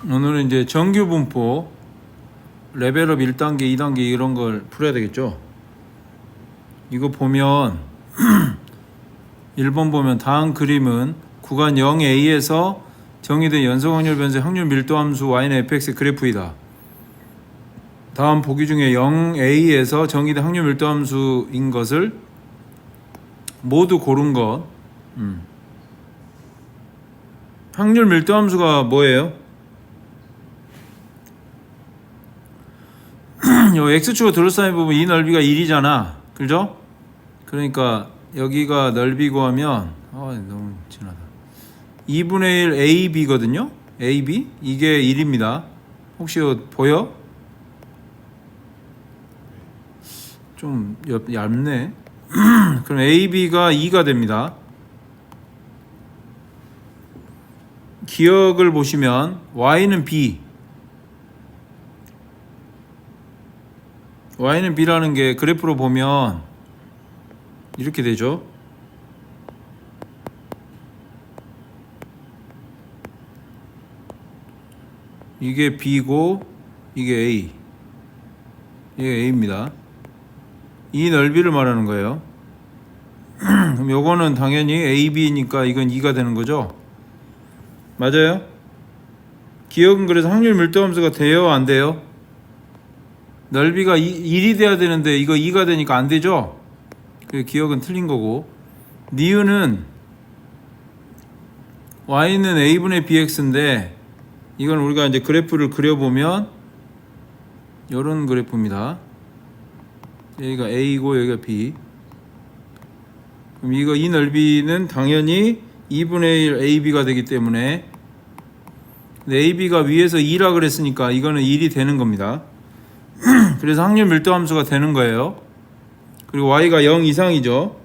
오늘은 이제 정규 분포 레벨업 1단계, 2단계 이런 걸 풀어야 되겠죠. 이거 보면 1번 보면 다음 그림은 구간 0A에서 정의된 연속 확률 변수의 확률 밀도 함수 y는 fx의 그래프이다. 다음 보기 중에 0A에서 정의된 확률 밀도 함수인 것을 모두 고른 것. 확률 밀도 함수가 뭐예요? 요 x축으로 둘러싸인 부분 이 넓이가 1이잖아. 그죠? 그러니까 여기가 넓이 구하면 너무 진하다. 2분의 1 AB거든요. AB 이게 1입니다. 혹시 보여? 좀 얇네. 그럼 AB가 2가 됩니다. 기억을 보시면 Y는 B, Y는 B라는 게 그래프로 보면 이렇게 되죠. 이게 B고 이게 A, 이게 A입니다. 이 넓이를 말하는 거예요. 그럼 요거는 당연히 AB니까 이건 2가 되는 거죠. 맞아요? 기억은 그래서 확률 밀도 함수가 돼요, 안 돼요? 넓이가 1이 돼야 되는데 이거 2가 되니까 안 되죠? 그 기억은 틀린 거고. 니은은 y는 a분의 bx인데 이건 우리가 이제 그래프를 그려보면 이런 그래프입니다. 여기가 a고 여기가 b. 그럼 이 넓이는 당연히 2분의 1 ab가 되기 때문에 ab가 위에서 2라 그랬으니까 이거는 1이 되는 겁니다. 그래서 확률 밀도 함수가 되는 거예요. 그리고 y가 0 이상이죠.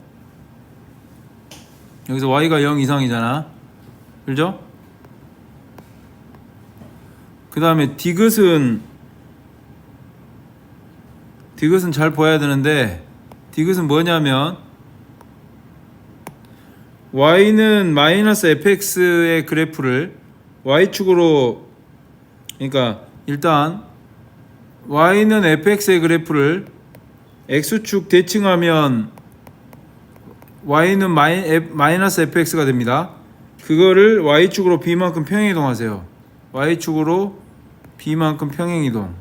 여기서 y가 0 이상이잖아. 그죠? 그 다음에 디귿은 잘 보아야 되는데 디귿은 뭐냐면 y는 마이너스 fx의 그래프를 y축으로, 그러니까 일단 y는 fx의 그래프를 x축 대칭하면 y는 마이너스 fx가 됩니다. 그거를 y축으로 b만큼 평행이동하세요. y축으로 b만큼 평행이동.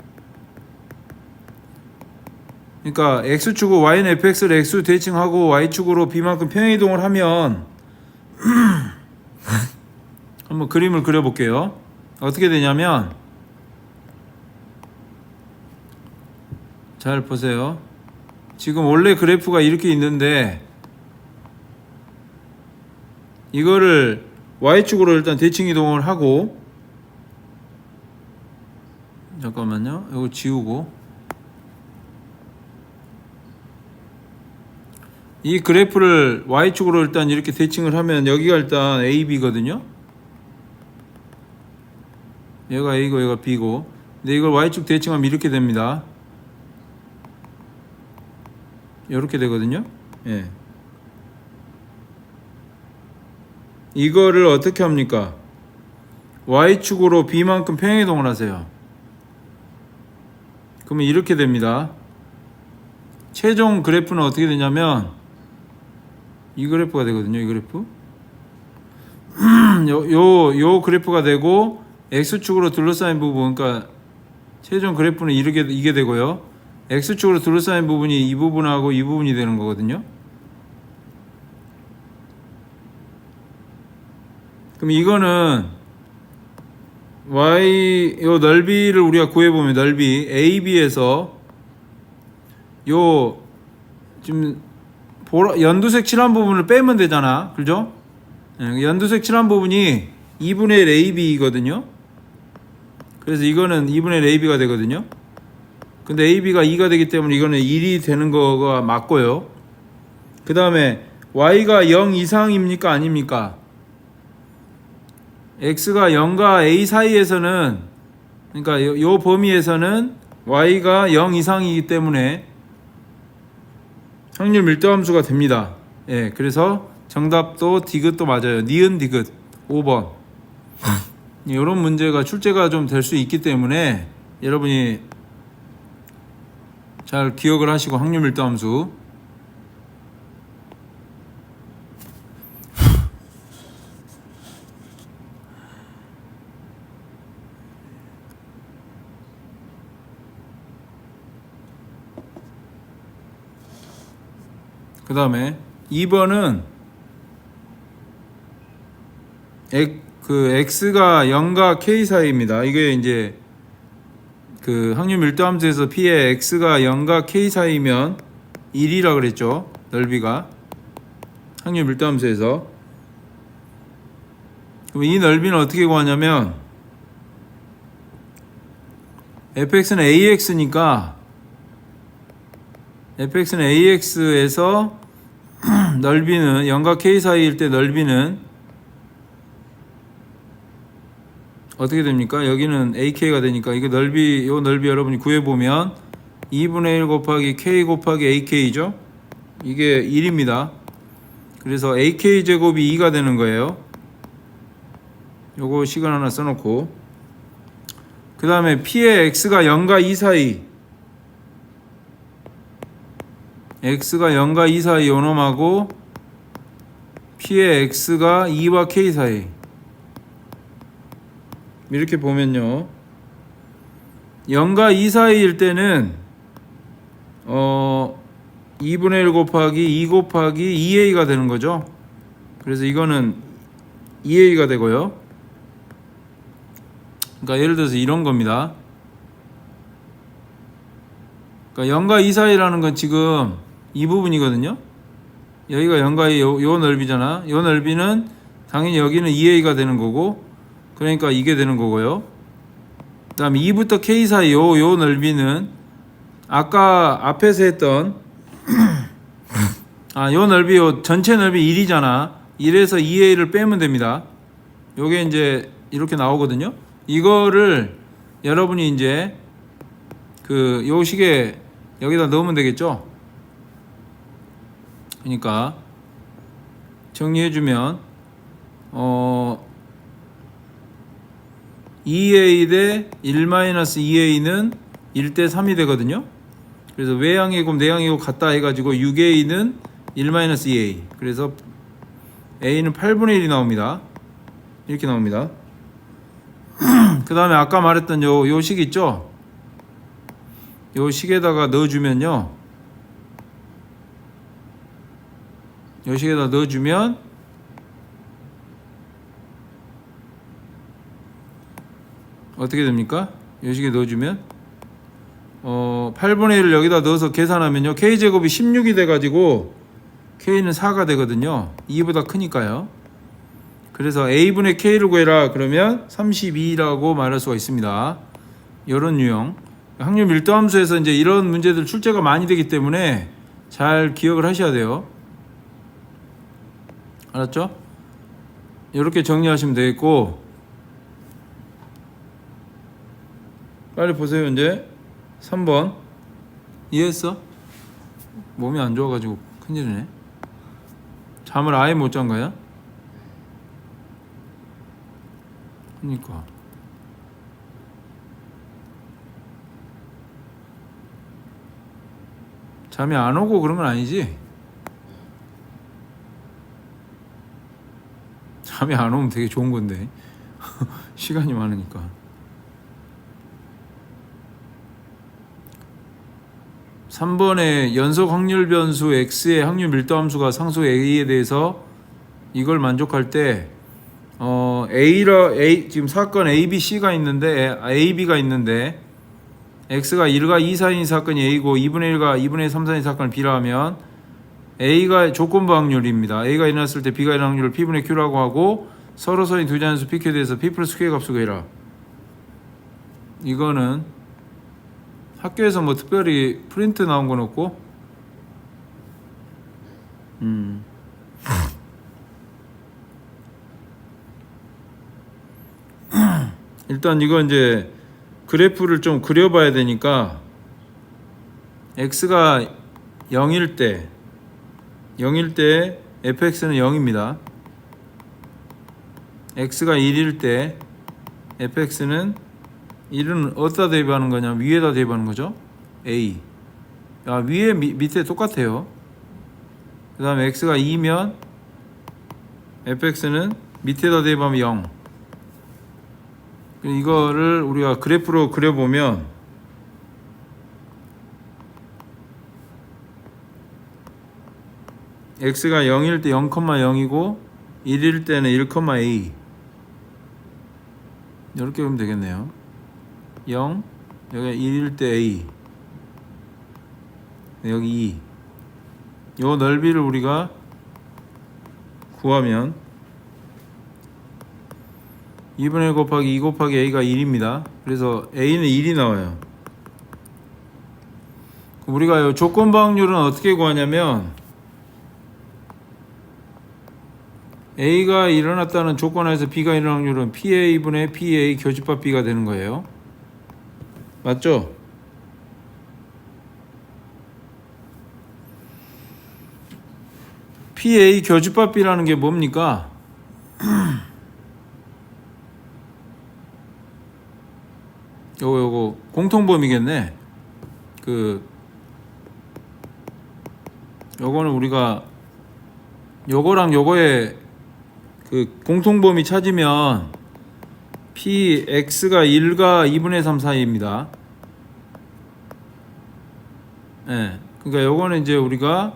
그러니까 x축으로 y는 fx를 x 대칭하고 y축으로 b만큼 평행이동을 하면 한번 그림을 그려볼게요. 어떻게 되냐면 잘 보세요. 지금 원래 그래프가 이렇게 있는데 이거를 y축으로 일단 대칭 이동을 하고, 잠깐만요. 이거 지우고, 이 그래프를 y축으로 일단 이렇게 대칭을 하면 여기가 일단 AB거든요. 얘가 A고 얘가 B고, 근데 이걸 y축 대칭하면 이렇게 됩니다. 이렇게 되거든요. 예. 이거를 어떻게 합니까? y축으로 b만큼 평행이동을 하세요. 그러면 이렇게 됩니다. 최종 그래프는 어떻게 되냐면 이 그래프가 되거든요. 이 그래프. 요 그래프가 되고 x축으로 둘러싸인 부분, 그러니까 최종 그래프는 이게 되고요. x축으로 둘러싸인 부분이 이 부분하고 이 부분이 되는 거거든요. 그럼 이거는 요 넓이를 우리가 구해보면 넓이 AB에서 요 지금 연두색 칠한 부분을 빼면 되잖아. 그죠? 연두색 칠한 부분이 2분의 1 AB거든요. 그래서 이거는 2분의 1 AB가 되거든요. 근데 AB가 2가 되기 때문에 이거는 1이 되는 거가 맞고요. 그 다음에 Y가 0 이상입니까? 아닙니까? X가 0과 A 사이에서는, 그러니까 요 범위에서는 Y가 0 이상이기 때문에 확률 밀도 함수가 됩니다. 예, 그래서 정답도 디귿도 맞아요. 니은 디귿 5번. 이런 문제가 출제가 좀 될 수 있기 때문에 여러분이 잘 기억을 하시고 확률 밀도 함수 그 다음에 2번은 그 x가 0과 k 사이입니다. 이게 이제 그 확률 밀도 함수에서 p의 x가 0과 k 사이면 1이라 그랬죠. 넓이가 확률 밀도 함수에서. 그럼 이 넓이는 어떻게 구하냐면 fx는 ax니까 fx는 ax에서 넓이는 0과 k 사이일 때 넓이는 어떻게 됩니까? 여기는 ak가 되니까 이거 넓이, 요 넓이 여러분이 구해보면 2분의 1 곱하기 k 곱하기 ak죠? 이게 1입니다. 그래서 ak 제곱이 2가 되는 거예요. 요거 시간 하나 써놓고 그 다음에 p의 x가 0과 2 사이 x가 0과 2 사이 요놈하고 p의 x가 2와 k 사이 이렇게 보면요 0과 2 사이일 때는 2분의 1 곱하기 2 곱하기 2a가 되는 거죠. 그래서 이거는 2a가 되고요. 그러니까 예를 들어서 이런 겁니다. 그러니까 0과 2 사이라는 건 지금 이 부분이거든요. 여기가 0과 2 요 넓이잖아. 요 넓이는 당연히 여기는 2a가 되는 거고 그러니까 이게 되는 거고요. 그 다음에 2부터 k 사이 요 넓이는 아까 앞에서 했던 요 넓이 요 전체 넓이 1이잖아. 1에서 2a를 빼면 됩니다. 요게 이제 이렇게 나오거든요. 이거를 여러분이 이제 그 요 식에 여기다 넣으면 되겠죠. 그러니까 정리해주면 2a 대 1-2a는 1대 3이 되거든요. 그래서 외양이고 내양이고 같다 해가지고 6a는 1-2a 그래서 a는 8분의 1이 나옵니다. 이렇게 나옵니다. 그 다음에 아까 말했던 요 식 있죠. 요 식에다가 넣어주면요 요 식에다 넣어주면 어떻게 됩니까? 요 식에 넣어주면 8분의 1을 여기다 넣어서 계산하면요 k제곱이 16이 돼가지고 k는 4가 되거든요. 2보다 크니까요. 그래서 a분의 k를 구해라 그러면 32라고 말할 수가 있습니다. 이런 유형 확률 밀도 함수에서 이제 이런 문제들 출제가 많이 되기 때문에 잘 기억을 하셔야 돼요. 알았죠? 이렇게 정리하시면 되겠고 빨리 보세요. 이제 3번 이해했어? 몸이 안 좋아가지고 큰일이네. 잠을 아예 못 잔 거야? 그러니까 잠이 안 오고 그런 건 아니지? 잠이 안 오면 되게 좋은 건데 시간이 많으니까. (3번에) 연속 확률 변수 x의 확률 밀도 함수가 상수 a에 대해서 이걸 만족할 때 A 지금 사건 A, B, C가 있는데 A, B가 있는데 X가 1과 2 사이인 사건이 A고 2분의 1과 2분의 3 사이인 사건을 B라 하면 A가 조건부 확률입니다. A가 일어났을 때 B가 일어날 확률을 P분의 Q라고 하고 서로서의 두 자연수 PQ에 대해서 P 플러스 Q의 값을 구해라. 이거는 학교에서 뭐 특별히 프린트 나온 건 없고 일단 이거 이제 그래프를 좀 그려봐야 되니까 x가 0일 때 fx는 0입니다. x가 1일 때 fx는 1은 어디다 대입하는 거냐? 위에다 대입하는 거죠. a. 위에 밑에 똑같아요. 그 다음에 x가 2면 fx는 밑에다 대입하면 0. 이거를 우리가 그래프로 그려보면 x가 0일 때 0,0이고 1일 때는 1,a 이렇게 보면 되겠네요. 0 여기가 1일 때 a 여기 2. 요 넓이를 우리가 구하면 2분의 1 곱하기 2 곱하기 a가 1입니다. 그래서 a는 1이 나와요. 우리가 요 조건부 확률은 어떻게 구하냐면 a가 일어났다는 조건에서 b가 일어날 확률은 pa분의 pa 교집합 b가 되는 거예요. 맞죠? pa 교집합 b라는 게 뭡니까? 요거 공통범위겠네. 요거는 우리가 요거랑 요거의 공통범위 찾으면 px가 1과 2분의 3 사이입니다. 예. 그러니까 요거는 이제 우리가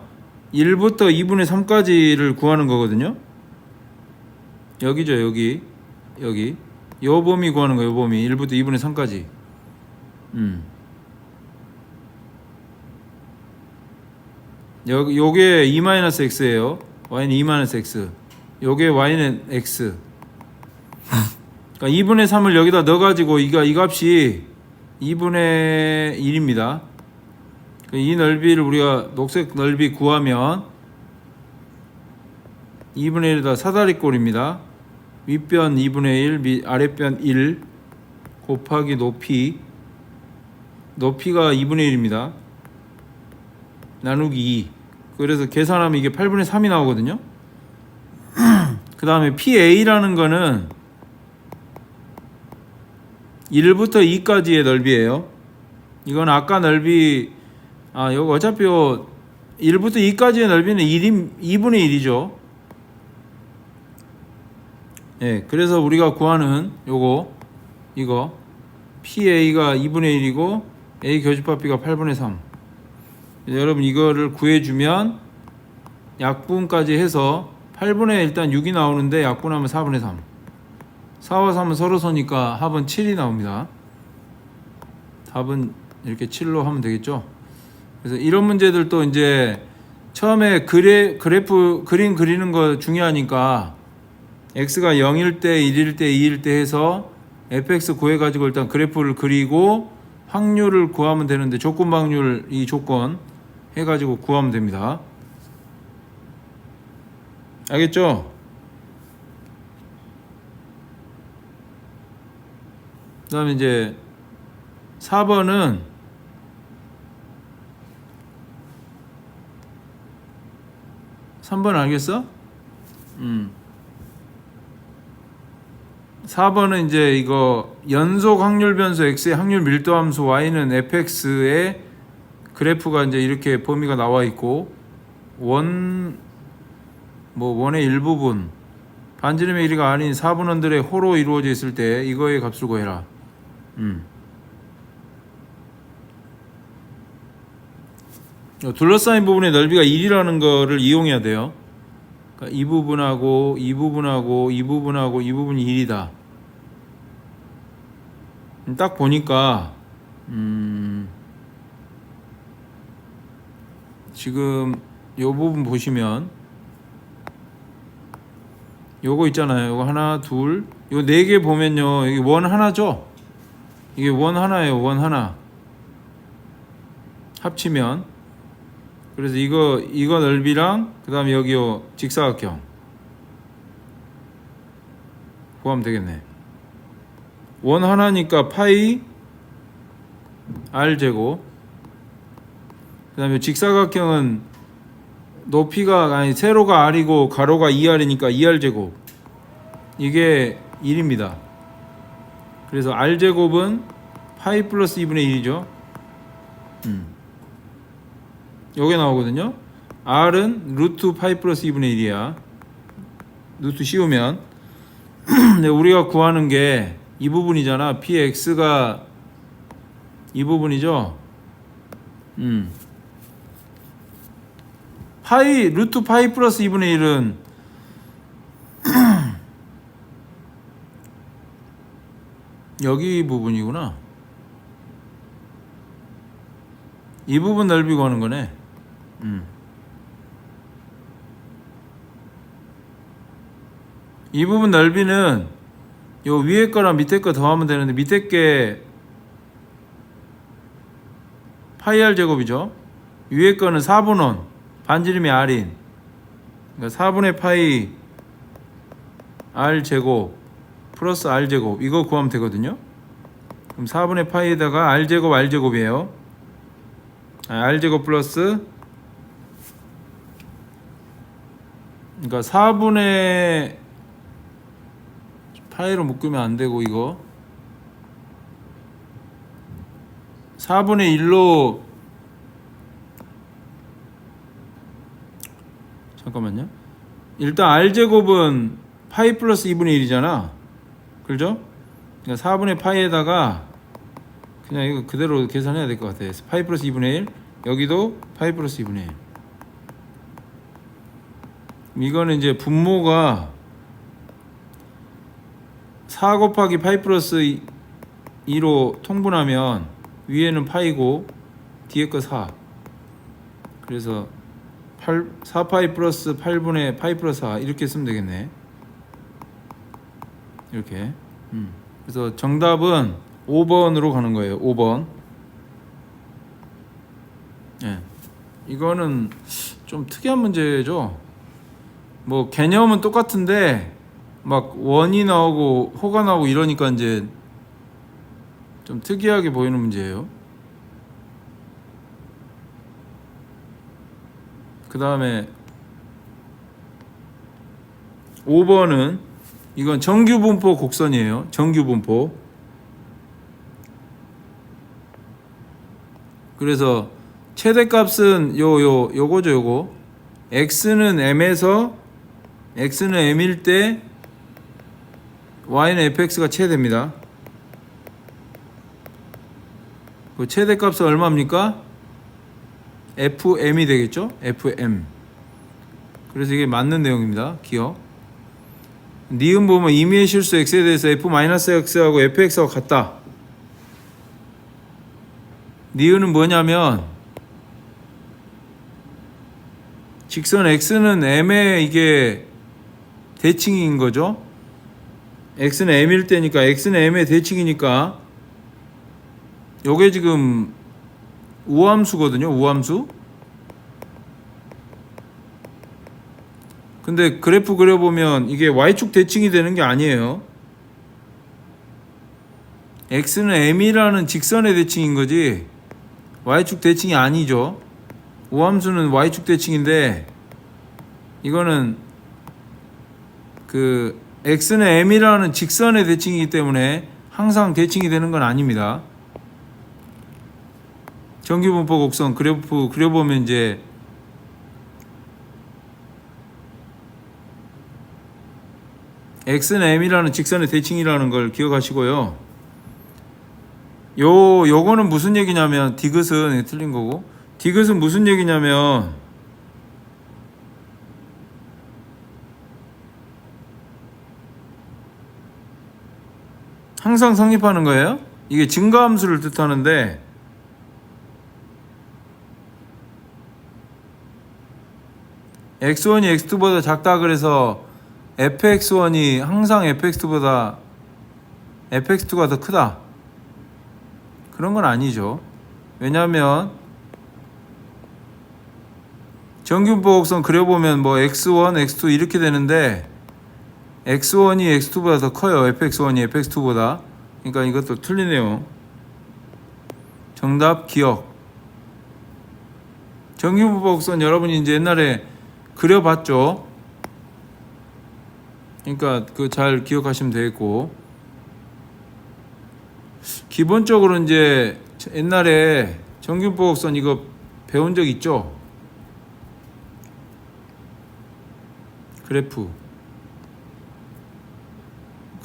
1부터 2분의 3까지를 구하는 거거든요. 여기죠, 여기. 요 범위 구하는 거예요, 요 범위. 1부터 2분의 3까지. 요게 2-x예요. y는 2-x. 요게 y는 x. 그러니까 2분의 3을 여기다 넣어가지고 이 값이 2분의 1입니다. 이 넓이를 우리가 녹색 넓이 구하면 2분의 1에다 사다리꼴입니다. 윗변 2분의 1, 아랫변 1 곱하기 높이가 2분의 1입니다. 나누기 2. 그래서 계산하면 이게 8분의 3이 나오거든요. 그 다음에 PA라는 거는 1부터 2까지의 넓이에요. 이건 아까 넓이, 여기 어차피 1부터 2까지의 넓이는 2분의 1이죠. 예, 그래서 우리가 구하는 이거 PA가 2분의 1이고 A 교집합 B가 8분의 3. 여러분 이거를 구해주면 약분까지 해서 8분의 일단 6이 나오는데 약분하면 4분의 3. 4와 3은 서로 서니까 합은 7이 나옵니다. 답은 이렇게 7로 하면 되겠죠. 그래서 이런 문제들도 이제 처음에 그래프 그림 그리는 거 중요하니까 x가 0일 때, 1일 때, 2일 때 해서 fx 구해가지고 일단 그래프를 그리고 확률을 구하면 되는데 조건부 확률 이 조건 해가지고 구하면 됩니다. 알겠죠? 그 다음에 이제 4번은 3번 알겠어? 4번은 이제 이거 연속 확률 변수 x의 확률 밀도 함수 y는 fx의 그래프가 이제 이렇게 범위가 나와 있고 원의 일부분 반지름의 길이가 아닌 4분원들의 호로 이루어져 있을 때 이거의 값을 구해라. 둘러싸인 부분의 넓이가 1이라는 거를 이용해야 돼요. 그러니까 이 부분하고 이 부분하고 이 부분하고 이 부분이 1이다. 딱 보니까 지금 요 부분 보시면 요거 있잖아요. 요거 하나, 둘, 요 네 개 보면요. 여기 원 하나죠? 이게 원 하나예요. 원 하나. 합치면. 그래서 이거 넓이랑 그 다음에 여기 요 직사각형 구하면 되겠네. 원 하나니까 파이 r 제곱. 그 다음에 직사각형은 높이가 세로가 r이고 가로가 2r이니까 2r 제곱. 이게 1입니다. 그래서 r제곱은 파이 플러스 2분의 1이죠. 요게 나오거든요. r은 루트 파이 플러스 2분의 1이야. 루트 씌우면 근데 우리가 구하는 게 이 부분이잖아. px가 이 부분이죠. 파이 루트 파이 플러스 2분의 1은 여기 부분이구나. 이 부분 넓이 구하는 거네. 이 부분 넓이는 요 위에 거랑 밑에 거 더하면 되는데 밑에 게 파이 r 제곱이죠. 위에 거는 4분원 반지름이 r인, 그러니까 4분의 파이 r 제곱 플러스 r 제곱 이거 구하면 되거든요. 그럼 4분의 파이에다가 r 제곱 r 제곱이에요. r 제곱 플러스, 그러니까 4분의 파이로 묶으면 안 되고 이거 4분의 1로 잠깐만요. 일단 r제곱은 파이 플러스 2분의 1이잖아. 그죠? 그러니까 4분의 파이에다가 그냥 이거 그대로 계산해야 될 것 같아요. 파이 플러스 2분의 1 여기도 파이 플러스 2분의 1. 이거는 이제 분모가 4 곱하기 파이 플러스 2로 통분하면 위에는 파이고 뒤에 거 4. 그래서 4파이 플러스 8분의 파이 플러스 4 이렇게 쓰면 되겠네. 이렇게. 그래서 정답은 5번으로 가는 거예요. 5번. 예. 이거는 좀 특이한 문제죠. 뭐 개념은 똑같은데 막 원이 나오고 호가 나오고 이러니까 이제 좀 특이하게 보이는 문제예요. 그 다음에 5번은 이건 정규분포 곡선이에요. 정규분포. 그래서 최대값은 요거죠. 요거 x는 m에서 x는 m일 때 y는 fx가 최대입니다. 그 최대값은 얼마입니까? fm이 되겠죠? fm. 그래서 이게 맞는 내용입니다. 기억. 니은 보면 임의의 실수 x에 대해서 f-x하고 fx하고 같다. 니은은 뭐냐면 직선 x는 m의 이게 대칭인 거죠. x는 m일 때니까 x는 m의 대칭이니까 요게 지금 우함수거든요. 우함수. 근데 그래프 그려보면 이게 y축 대칭이 되는 게 아니에요. x는 m이라는 직선의 대칭인 거지 y축 대칭이 아니죠. 우함수는 y축 대칭인데 이거는 그 x는 m이라는 직선의 대칭이기 때문에 항상 대칭이 되는 건 아닙니다. 정규분포 곡선 그래프 그려보면 이제 x는 m이라는 직선의 대칭이라는 걸 기억하시고요. 요거는 무슨 얘기냐면 디귿은 틀린 거고, 디귿은 무슨 얘기냐면 항상 성립하는 거예요. 이게 증가함수를 뜻하는데 x1이 x2보다 작다 그래서 fx1이 항상 fx2가 더 크다 그런 건 아니죠. 왜냐하면 정규분포 곡선 그려보면 뭐 x1, x2 이렇게 되는데 x1이 x2보다 더 커요. fx1이 fx2보다. 그러니까 이것도 틀리네요. 정답 기억. 정규분포 곡선 여러분이 이제 옛날에 그려봤죠. 그러니까 그 잘 기억하시면 되겠고, 기본적으로 이제 옛날에 정균보곡선 이거 배운 적 있죠?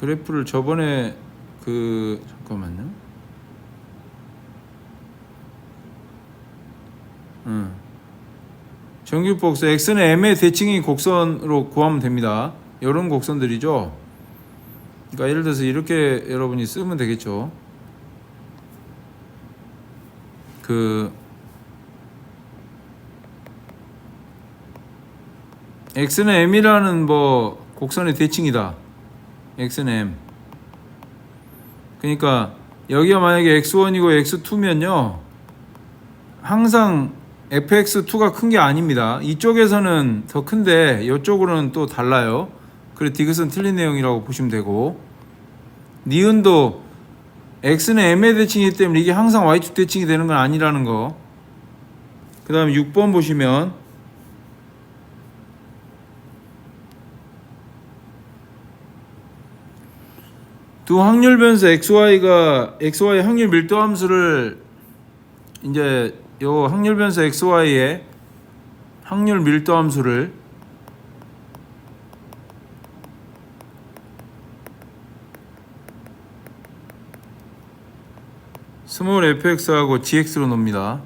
그래프를 저번에 잠깐만요. 정규복선 x는 m의 대칭인 곡선으로 구하면 됩니다. 이런 곡선들이죠. 그러니까 예를 들어서 이렇게 여러분이 쓰면 되겠죠. x는 m이라는 곡선의 대칭이다. x는 m. 그러니까 여기가 만약에 x1이고 x2면요. 항상 fx2가 큰 게 아닙니다. 이쪽에서는 더 큰데 이쪽으로는 또 달라요. 그래 디귿은 틀린 내용이라고 보시면 되고, 니은도 x는 m의 대칭이기 때문에 이게 항상 y축 대칭이 되는 건 아니라는 거. 그 다음에 6번 보시면 두 확률 변수 xy 확률 밀도 함수를 이제 요 확률 변수 xy의 확률 밀도 함수를 스몰 fx하고 gx로 놉니다.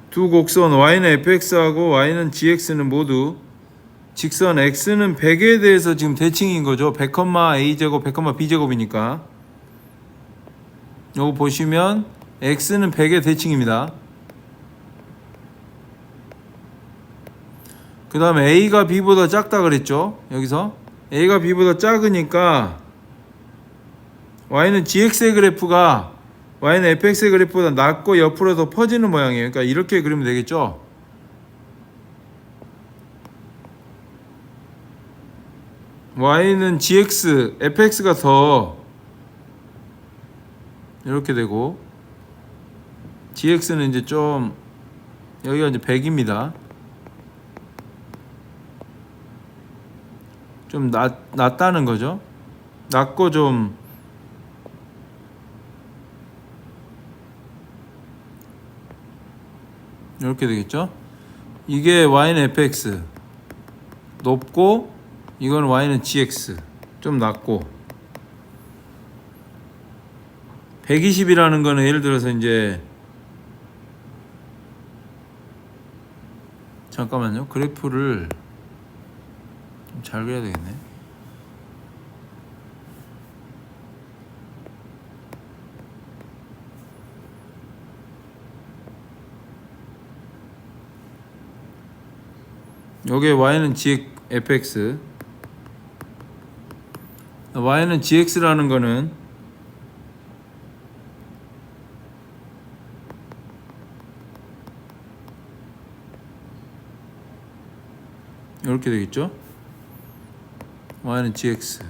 두 곡선 y는 fx하고 y는 gx는 모두 직선 x는 100에 대해서 지금 대칭인 거죠. 100, a제곱, 100, b제곱이니까. 요거 보시면 x는 100의 대칭입니다. 그 다음에 a가 b보다 작다 그랬죠. 여기서 a가 b보다 작으니까 y는 gx의 그래프가 y는 fx의 그래프보다 낮고 옆으로 더 퍼지는 모양이에요. 그러니까 이렇게 그리면 되겠죠. y는 gx, fx가 더 이렇게 되고, gx는 이제 좀 여기가 이제 100입니다. 좀 낮다는 거죠. 낮고 좀 이렇게 되겠죠. 이게 y는 fx 높고, 이건 y는 gx 좀 낮고, 120이라는 거는 예를 들어서 이제 잠깐만요. 그래프를 좀 잘 그려야 되겠네. 여기에 y는 fx, y는 gx라는 거는 이렇게 되겠죠. y는 gx.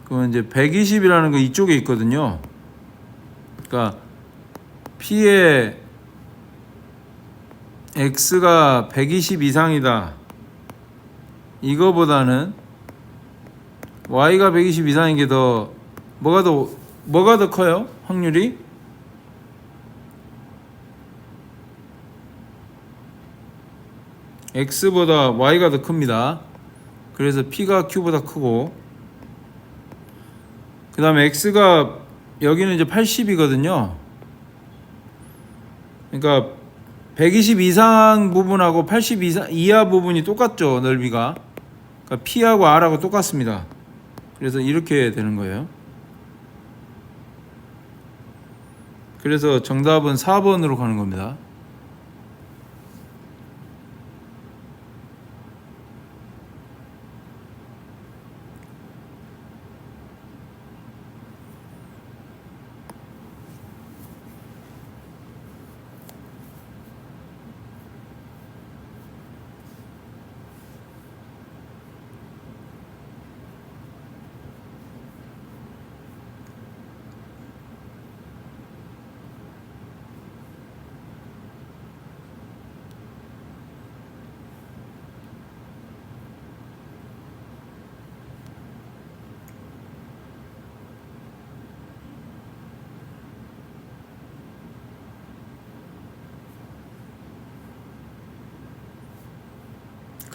그러면 이제 120이라는 거 이쪽에 있거든요. 그러니까 p의 x가 120 이상이다. 이거보다는 y가 120 이상인 게 더 뭐가 더 커요? 확률이? x보다 y가 더 큽니다. 그래서 p가 q보다 크고, 그 다음에 x가 여기는 이제 80이거든요. 그러니까 120 이상 부분하고 80 이하 부분이 똑같죠. 넓이가. 그러니까 p하고 r하고 똑같습니다. 그래서 이렇게 되는 거예요. 그래서 정답은 4번으로 가는 겁니다.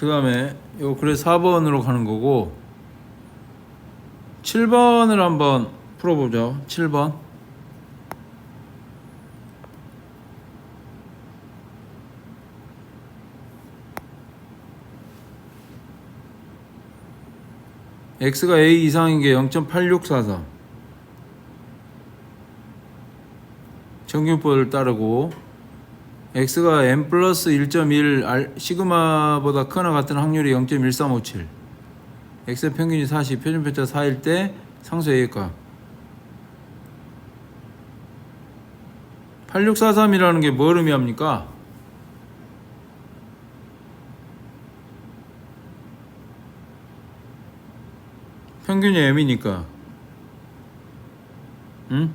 그 다음에 요 그래서 4번으로 가는 거고 7번을 한번 풀어보죠. 7번. x가 a 이상인 게 0.8644 정규법을 따르고 x가 n 플러스 1.1 시그마보다 크거나 같은 확률이 0.1357 x의 평균이 40 표준편차 4일 때 상수 a의 값 8643이라는 게 뭘 의미합니까? 평균이 m이니까 응?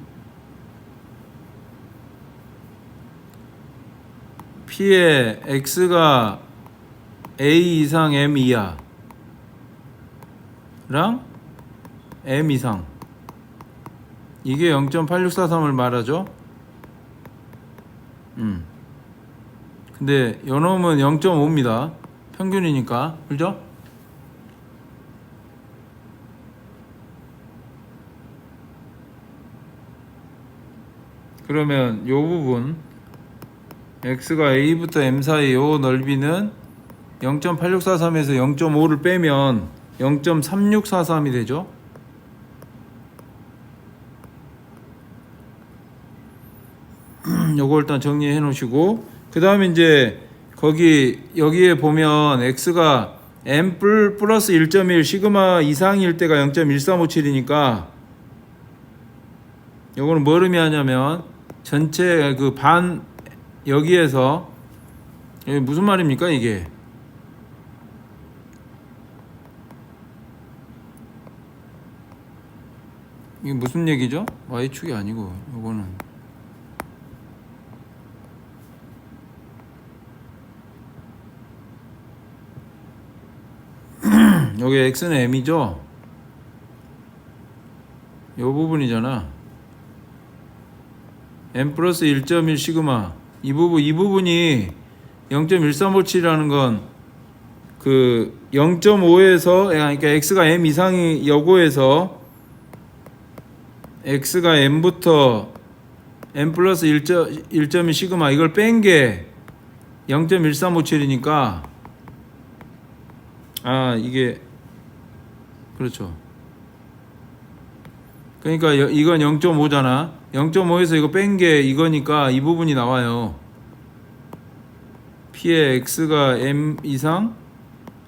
P의 x가 a 이상 m 이하 랑 m 이상 이게 0.8643을 말하죠. 근데 요놈은 0.5입니다. 평균이니까. 그죠? 그러면 요 부분 x가 a부터 m 사이 요 넓이는 0.8643에서 0.5를 빼면 0.3643이 되죠. 요거 일단 정리해 놓으시고 그 다음에 이제 여기에 보면 x가 m 플러스 1.1 시그마 이상일 때가 0.1357이니까 요거는 뭘 의미하냐면 전체 그 반 여기에서 이게 무슨 말입니까 이게? 이게 무슨 얘기죠? y축이 아니고 요거는 여기 x는 m이죠? 요 부분이잖아. m 플러스 1.1 시그마 이 부분이 0.1357이라는 건 그 0.5에서 그러니까 x가 m 이상이 여고에서 x가 m부터 m 플러스 1.2 시그마 이걸 뺀 게 0.1357이니까 이게 그렇죠. 그러니까 이건 0.5잖아. 0.5에서 이거 뺀 게 이거니까 이 부분이 나와요. P의 x가 m 이상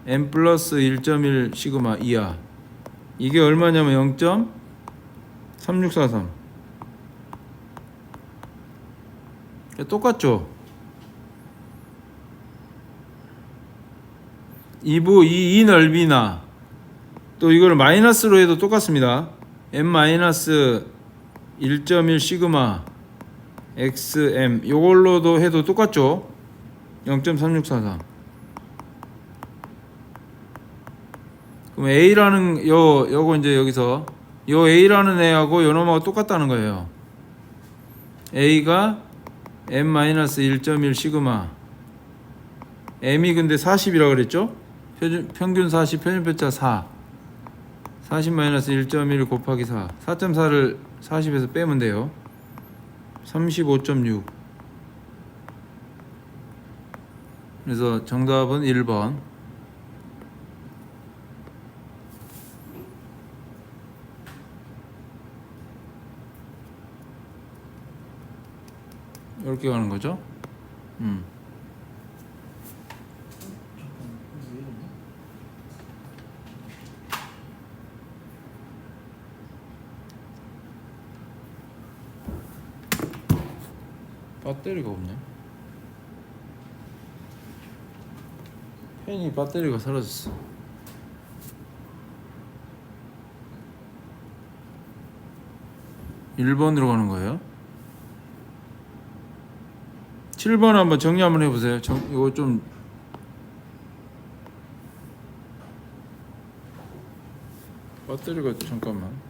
m 플러스 1.1 시그마 이하 이게 얼마냐면 0.3643 똑같죠. 이 넓이나 또 이걸 마이너스로 해도 똑같습니다. m 마이너스 1.1 시그마 xm 요걸로도 해도 똑같죠. 0.3643 그럼 a라는 요거 이제 여기서 요 a라는 애하고 요 놈하고 똑같다는 거예요. a가 m 마이너스 1.1 시그마 m이 근데 40이라고 그랬죠. 평균 40 표준편차 4 40 마이너스 1.1 곱하기 4 4.4를 40에서 빼면 돼요. 35.6 그래서 정답은 1번. 이렇게 가는 거죠. 배터리가 없네. 펜이 배터리가 사라졌어. (1번으로) 가는 거예요. 7번 한번 정리 한번 해보세요. 이거 좀 배터리가 잠깐만.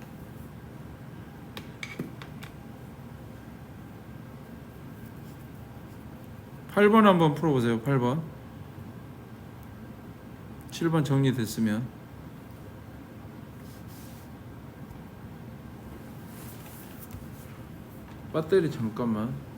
8번 한번 풀어보세요. 8번. 7번 정리됐으면 배터리 잠깐만.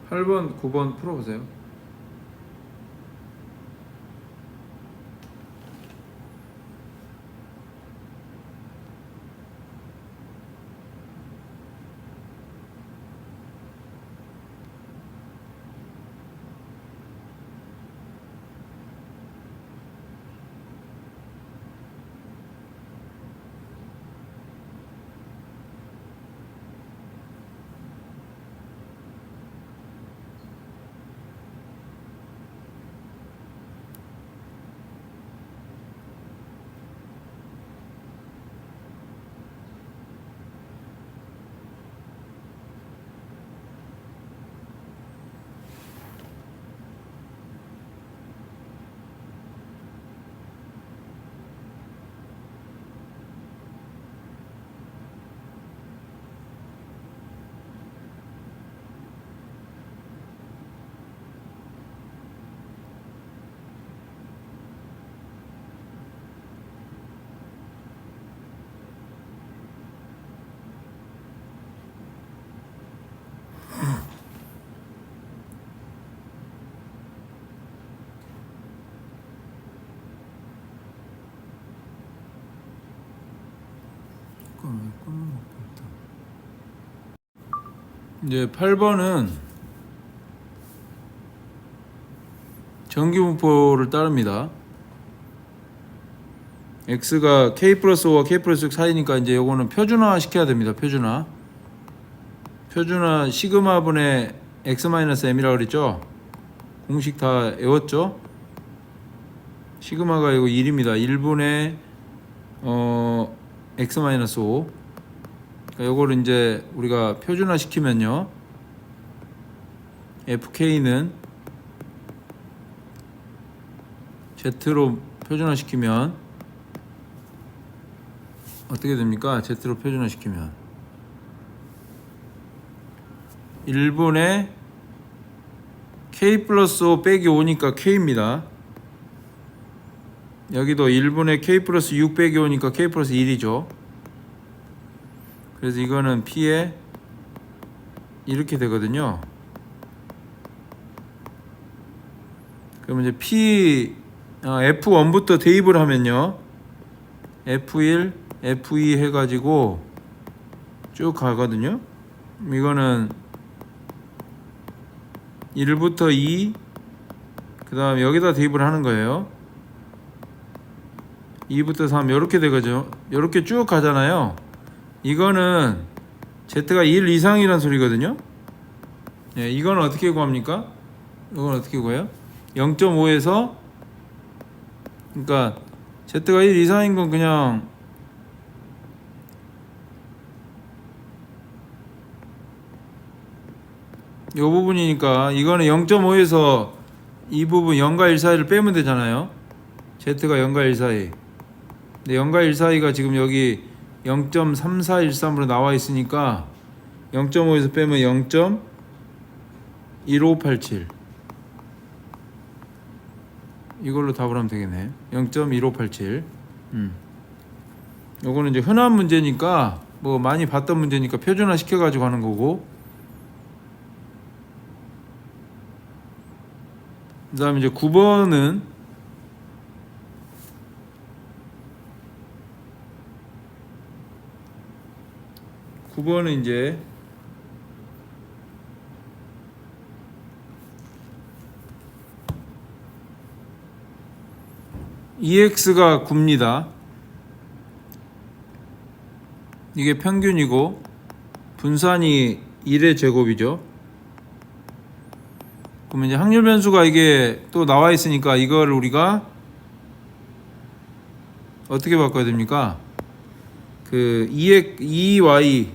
팔 번 9번 풀어보세요. 이제 8번은 정기분포를 따릅니다. x가 k 플러스 5와 k 플러스 6 사이니까 이제 요거는 표준화 시켜야 됩니다. 표준화 시그마분의 x 마이너스 m이라고 그랬죠. 공식 다 외웠죠. 시그마가 이거 1입니다. 1분의 x 마이너스 5. 그러니까 요거를 이제 우리가 표준화 시키면요, fk는 z로 표준화 시키면 어떻게 됩니까? z로 표준화 시키면 1분의 k 플러스 5 빼기 5니까 k입니다. 여기도 1분의 k 플러스 6 빼기 5니까 k 플러스 1이죠. 그래서 이거는 p에 이렇게 되거든요. 그러면 이제 F1부터 대입을 하면요, F1, F2 해가지고 쭉 가거든요. 이거는 1부터 2, 그 다음 여기다 대입을 하는 거예요. 2부터 3 이렇게 되거든요. 이렇게 쭉 가잖아요. 이거는 Z가 1 이상이란 소리거든요. 예, 이건 어떻게 구합니까? 이건 어떻게 구해요? 0.5에서, 그러니까 Z가 1 이상인 건 그냥 이 부분이니까, 이거는 0.5에서 이 부분 0과 1 사이를 빼면 되잖아요. Z가 0과 1 사이. 근데 0과 1 사이가 지금 여기 0.3413으로 나와 있으니까 0.5에서 빼면 0.1587. 이걸로 답을 하면 되겠네. 0.1587. 요거는 이제 흔한 문제니까, 뭐 많이 봤던 문제니까 표준화 시켜가지고 하는 거고, 그 다음에 이제 9번은 이제 EX가 9입니다. 이게 평균이고 분산이 1의 제곱이죠. 그러면 이제 확률 변수가 이게 또 나와 있으니까 이거를 우리가 어떻게 바꿔야 됩니까? 그 EY랑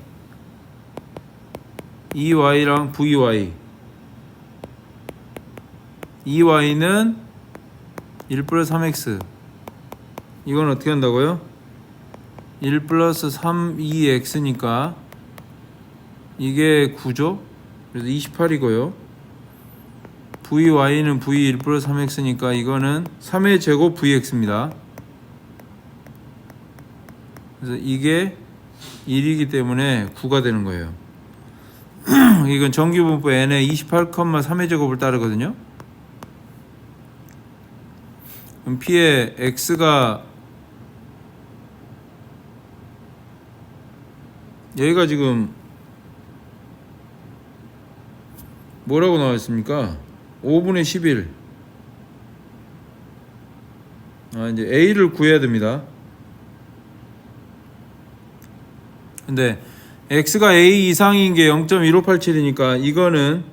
EY는 1 플러스 3x. 이건 어떻게 한다고요? 1 플러스 3EX니까 이게 9죠? 그래서 28이고요. VY는 V 1 플러스 3X니까 이거는 3의 제곱 VX입니다. 그래서 이게 1이기 때문에 9가 되는 거예요. 이건 정규분포 n의 28,3의 제곱을 따르거든요. 그럼 P의 X가 여기가 지금 뭐라고 나와 있습니까? 5분의 11. 이제 A를 구해야 됩니다. 근데 X가 A 이상인 게 0.1587이니까 이거는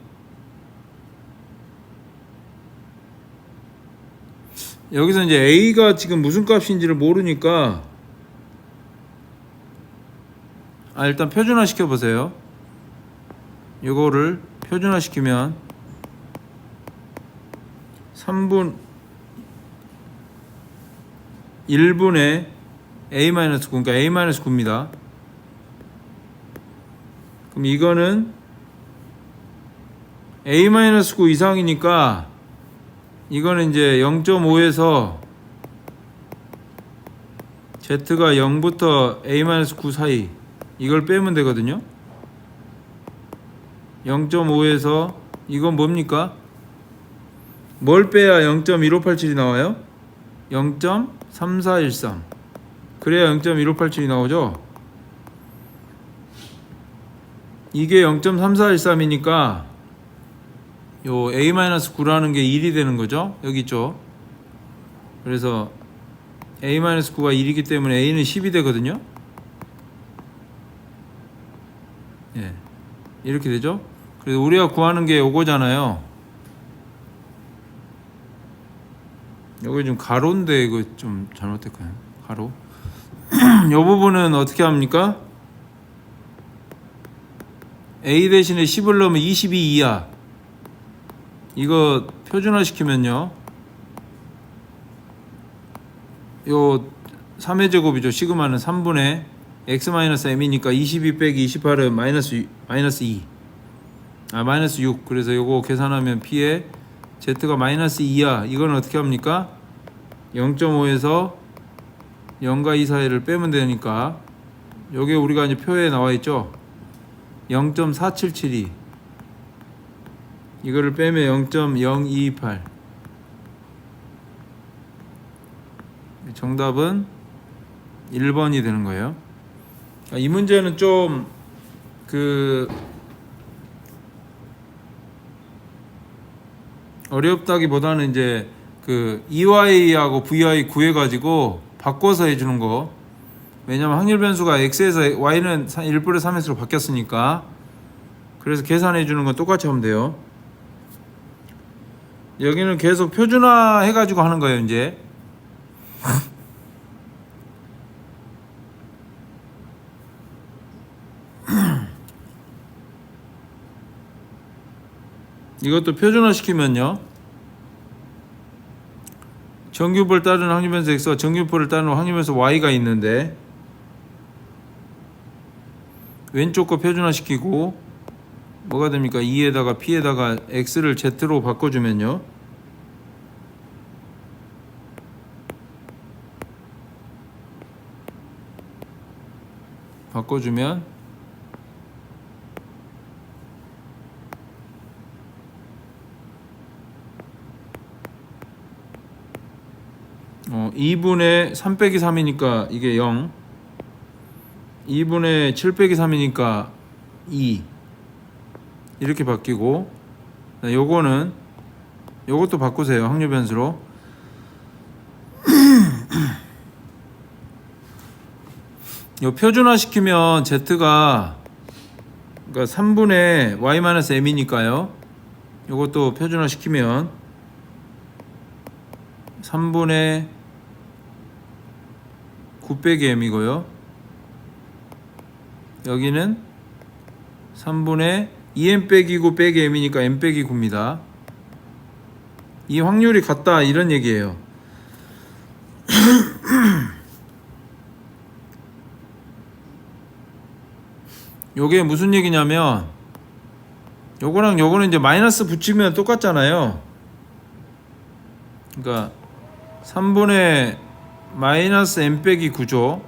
여기서 이제 A가 지금 무슨 값인지를 모르니까 일단 표준화 시켜 보세요. 이거를 표준화 시키면 3분 1분의 A-9, 그러니까 A-9입니다. 그럼 이거는 A-9 이상이니까 이거는 이제 0.5에서 Z가 0부터 A-9 사이 이걸 빼면 되거든요. 0.5에서 이건 뭡니까? 뭘 빼야 0.1587이 나와요? 0.3413. 그래야 0.1587이 나오죠. 이게 0.3413이니까 요 A-9라는 게 1이 되는 거죠. 여기 있죠. 그래서 A-9가 1이기 때문에 A는 10이 되거든요. 예. 이렇게 되죠. 그래서 우리가 구하는 게 요거잖아요. 요거 좀 가로인데 이거 좀 잘못됐거든요. 가로. 요 부분은 어떻게 합니까? A 대신에 10을 넣으면 22 이하. 이거 표준화 시키면요. 요 3의 제곱이죠. 시그마는 3분의 x-m이니까 22 빼기 28은 마이너스 2. 마이너스 6. 그래서 요거 계산하면 P에 Z가 마이너스 2야. 이건 어떻게 합니까? 0.5에서 0과 2 사이를 빼면 되니까 요게 우리가 이제 표에 나와 있죠. 0.4772. 이거를 빼면 0.0228. 정답은 1번이 되는 거예요. 이 문제는 좀 어렵다기보다는 이제 EY하고 VY 구해가지고 바꿔서 해주는 거. 왜냐면 확률 변수가 X에서 Y는 1 플러스 3X로 바뀌었으니까. 그래서 계산해주는 건 똑같이 하면 돼요. 여기는 계속 표준화 해가지고 하는 거예요, 이제. 이것도 표준화 시키면요. 정규포를 따르는 확률변수 X와 정규포를 따르는 확률변수 Y가 있는데 왼쪽 거 표준화 시키고 뭐가 됩니까? 2에다가 P에다가 X를 Z로 바꿔주면요. 바꿔주면 2분의 3 빼기 3이니까 이게 0, 2분의 7 빼기 3이니까 2 이렇게 바뀌고, 요거는 요것도 바꾸세요. 확률 변수로. 요 표준화 시키면 Z가 그러니까 3분의 y-m이니까요. 요것도 표준화 시키면 3분의 9 빼기 m이고요. 여기는 3분의 2m 빼기 9 빼기 m이니까 m 빼기 9입니다. 이 확률이 같다 이런 얘기예요. 요게 무슨 얘기냐면 요거랑 요거는 이제 마이너스 붙이면 똑같잖아요. 그러니까 3분의 마이너스 m 빼기 9죠.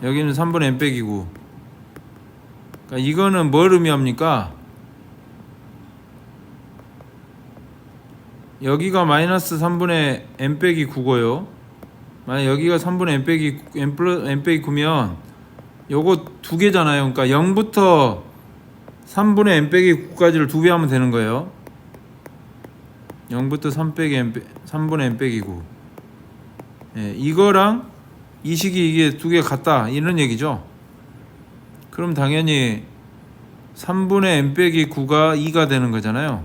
여기는 3분의 m 빼기 9. 그러니까 이거는 뭘 의미합니까? 여기가 마이너스 3분의 m 빼기 9고요. 만약 여기가 3분의 m 빼기 m 빼기 9면 요거 두 개잖아요. 그러니까 0부터 3분의 m 빼기 9까지를 두 배 하면 되는 거예요. 0부터 3분의 m 빼기 9. 예, 이거랑 이 식이 이게 두 개 같다 이런 얘기죠. 그럼 당연히 3분의 m 빼기 9가 2가 되는 거잖아요.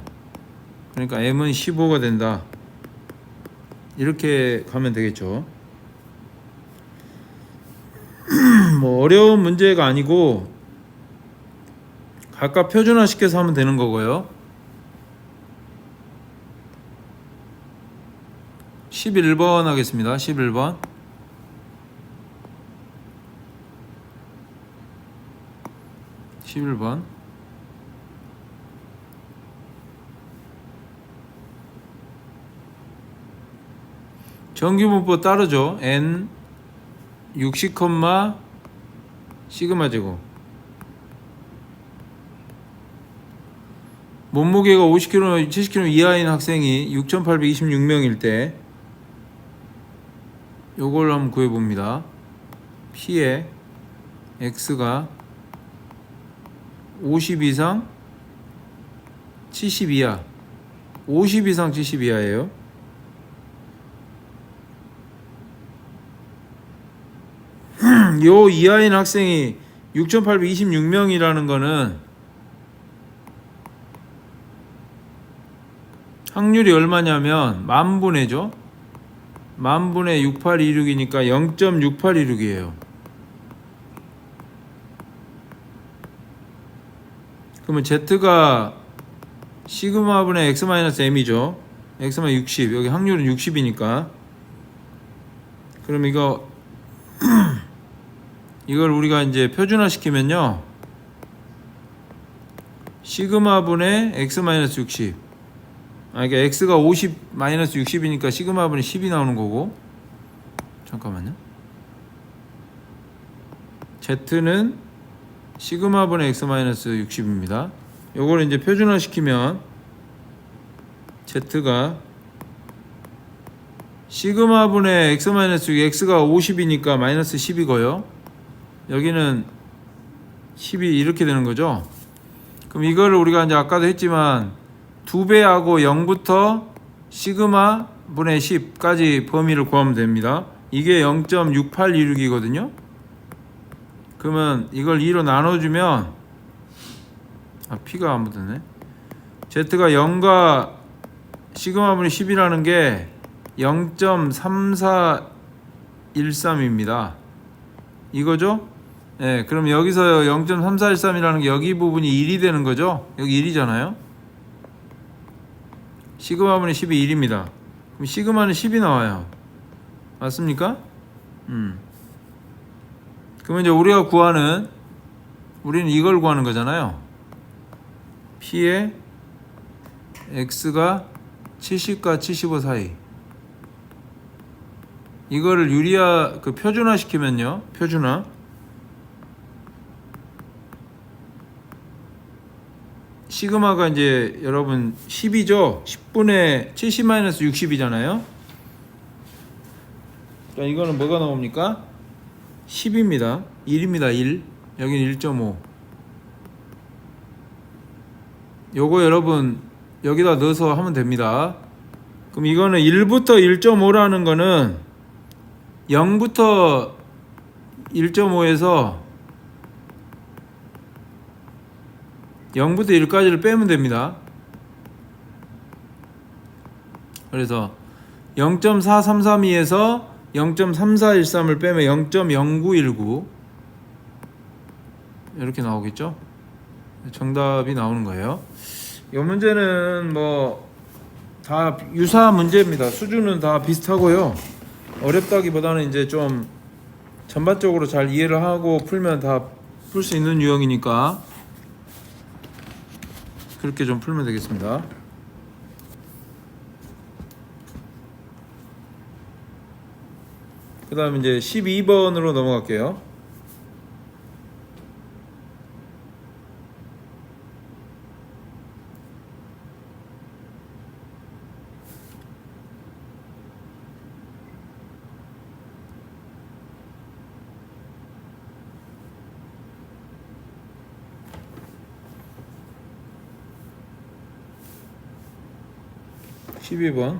그러니까 m은 15가 된다. 이렇게 가면 되겠죠. 뭐 어려운 문제가 아니고 각각 표준화 시켜서 하면 되는 거고요. 11번 하겠습니다. 11번. 정규분법 따르죠. n 60, 시그마 제곱. 몸무게가 50kg, 70kg 이하인 학생이 6,826명일 때 요걸 한번 구해봅니다. P에 X가 50 이상 70 이하 50 이상 70 이하예요. 요 이하인 학생이 6,826명이라는 거는 확률이 얼마냐면 만분의죠. 만분의 6826이니까 0.6826이에요. 그러면 Z가 시그마분의 x-m이죠. x만 60. 여기 확률은 60이니까. 그럼 이걸 우리가 이제 표준화 시키면요. 시그마분의 x-60. 그러니까 x가 50 마이너스 60이니까 시그마분의 10이 나오는 거고. 잠깐만요. Z는 시그마분의 x-60입니다. 요걸 이제 표준화 시키면 Z가 시그마분의 x-6, x가 50이니까 마이너스 10이고요. 여기는 10이 이렇게 되는 거죠. 그럼 이거를 우리가 이제 아까도 했지만 2배하고 0부터 시그마 분의 10까지 범위를 구하면 됩니다. 이게 0.6826이거든요. 그러면 이걸 2로 나눠주면 P가 안 붙었네. Z가 0과 시그마 분의 10이라는 게 0.3413입니다. 이거죠? 예, 그럼 여기서 0.3413이라는 게 여기 부분이 1이 되는 거죠? 여기 1이잖아요. 시그마분의 10이 1입니다. 그럼 시그마는 10이 나와요. 맞습니까? 그러면 이제 우리가 우리는 이걸 구하는 거잖아요. P에 X가 70과 75 사이. 이거를 표준화 시키면요. 표준화. 시그마가 이제 여러분 10이죠. 10분의 70-60이잖아요. 그러니까 이거는 뭐가 나옵니까? 10입니다. 1입니다. 1. 여기는 1.5. 요거 여러분 여기다 넣어서 하면 됩니다. 그럼 이거는 1부터 1.5라는 거는 0부터 1.5에서 0부터 1까지를 빼면 됩니다. 그래서 0.4332에서 0.3413을 빼면 0.0919 이렇게 나오겠죠? 정답이 나오는 거예요. 이 문제는 뭐 다 유사한 문제입니다. 수준은 다 비슷하고요. 어렵다기보다는 이제 좀 전반적으로 잘 이해를 하고 풀면 다 풀 수 있는 유형이니까 그렇게 좀 풀면 되겠습니다. 그 다음에 이제 12번으로 넘어갈게요. 십이 번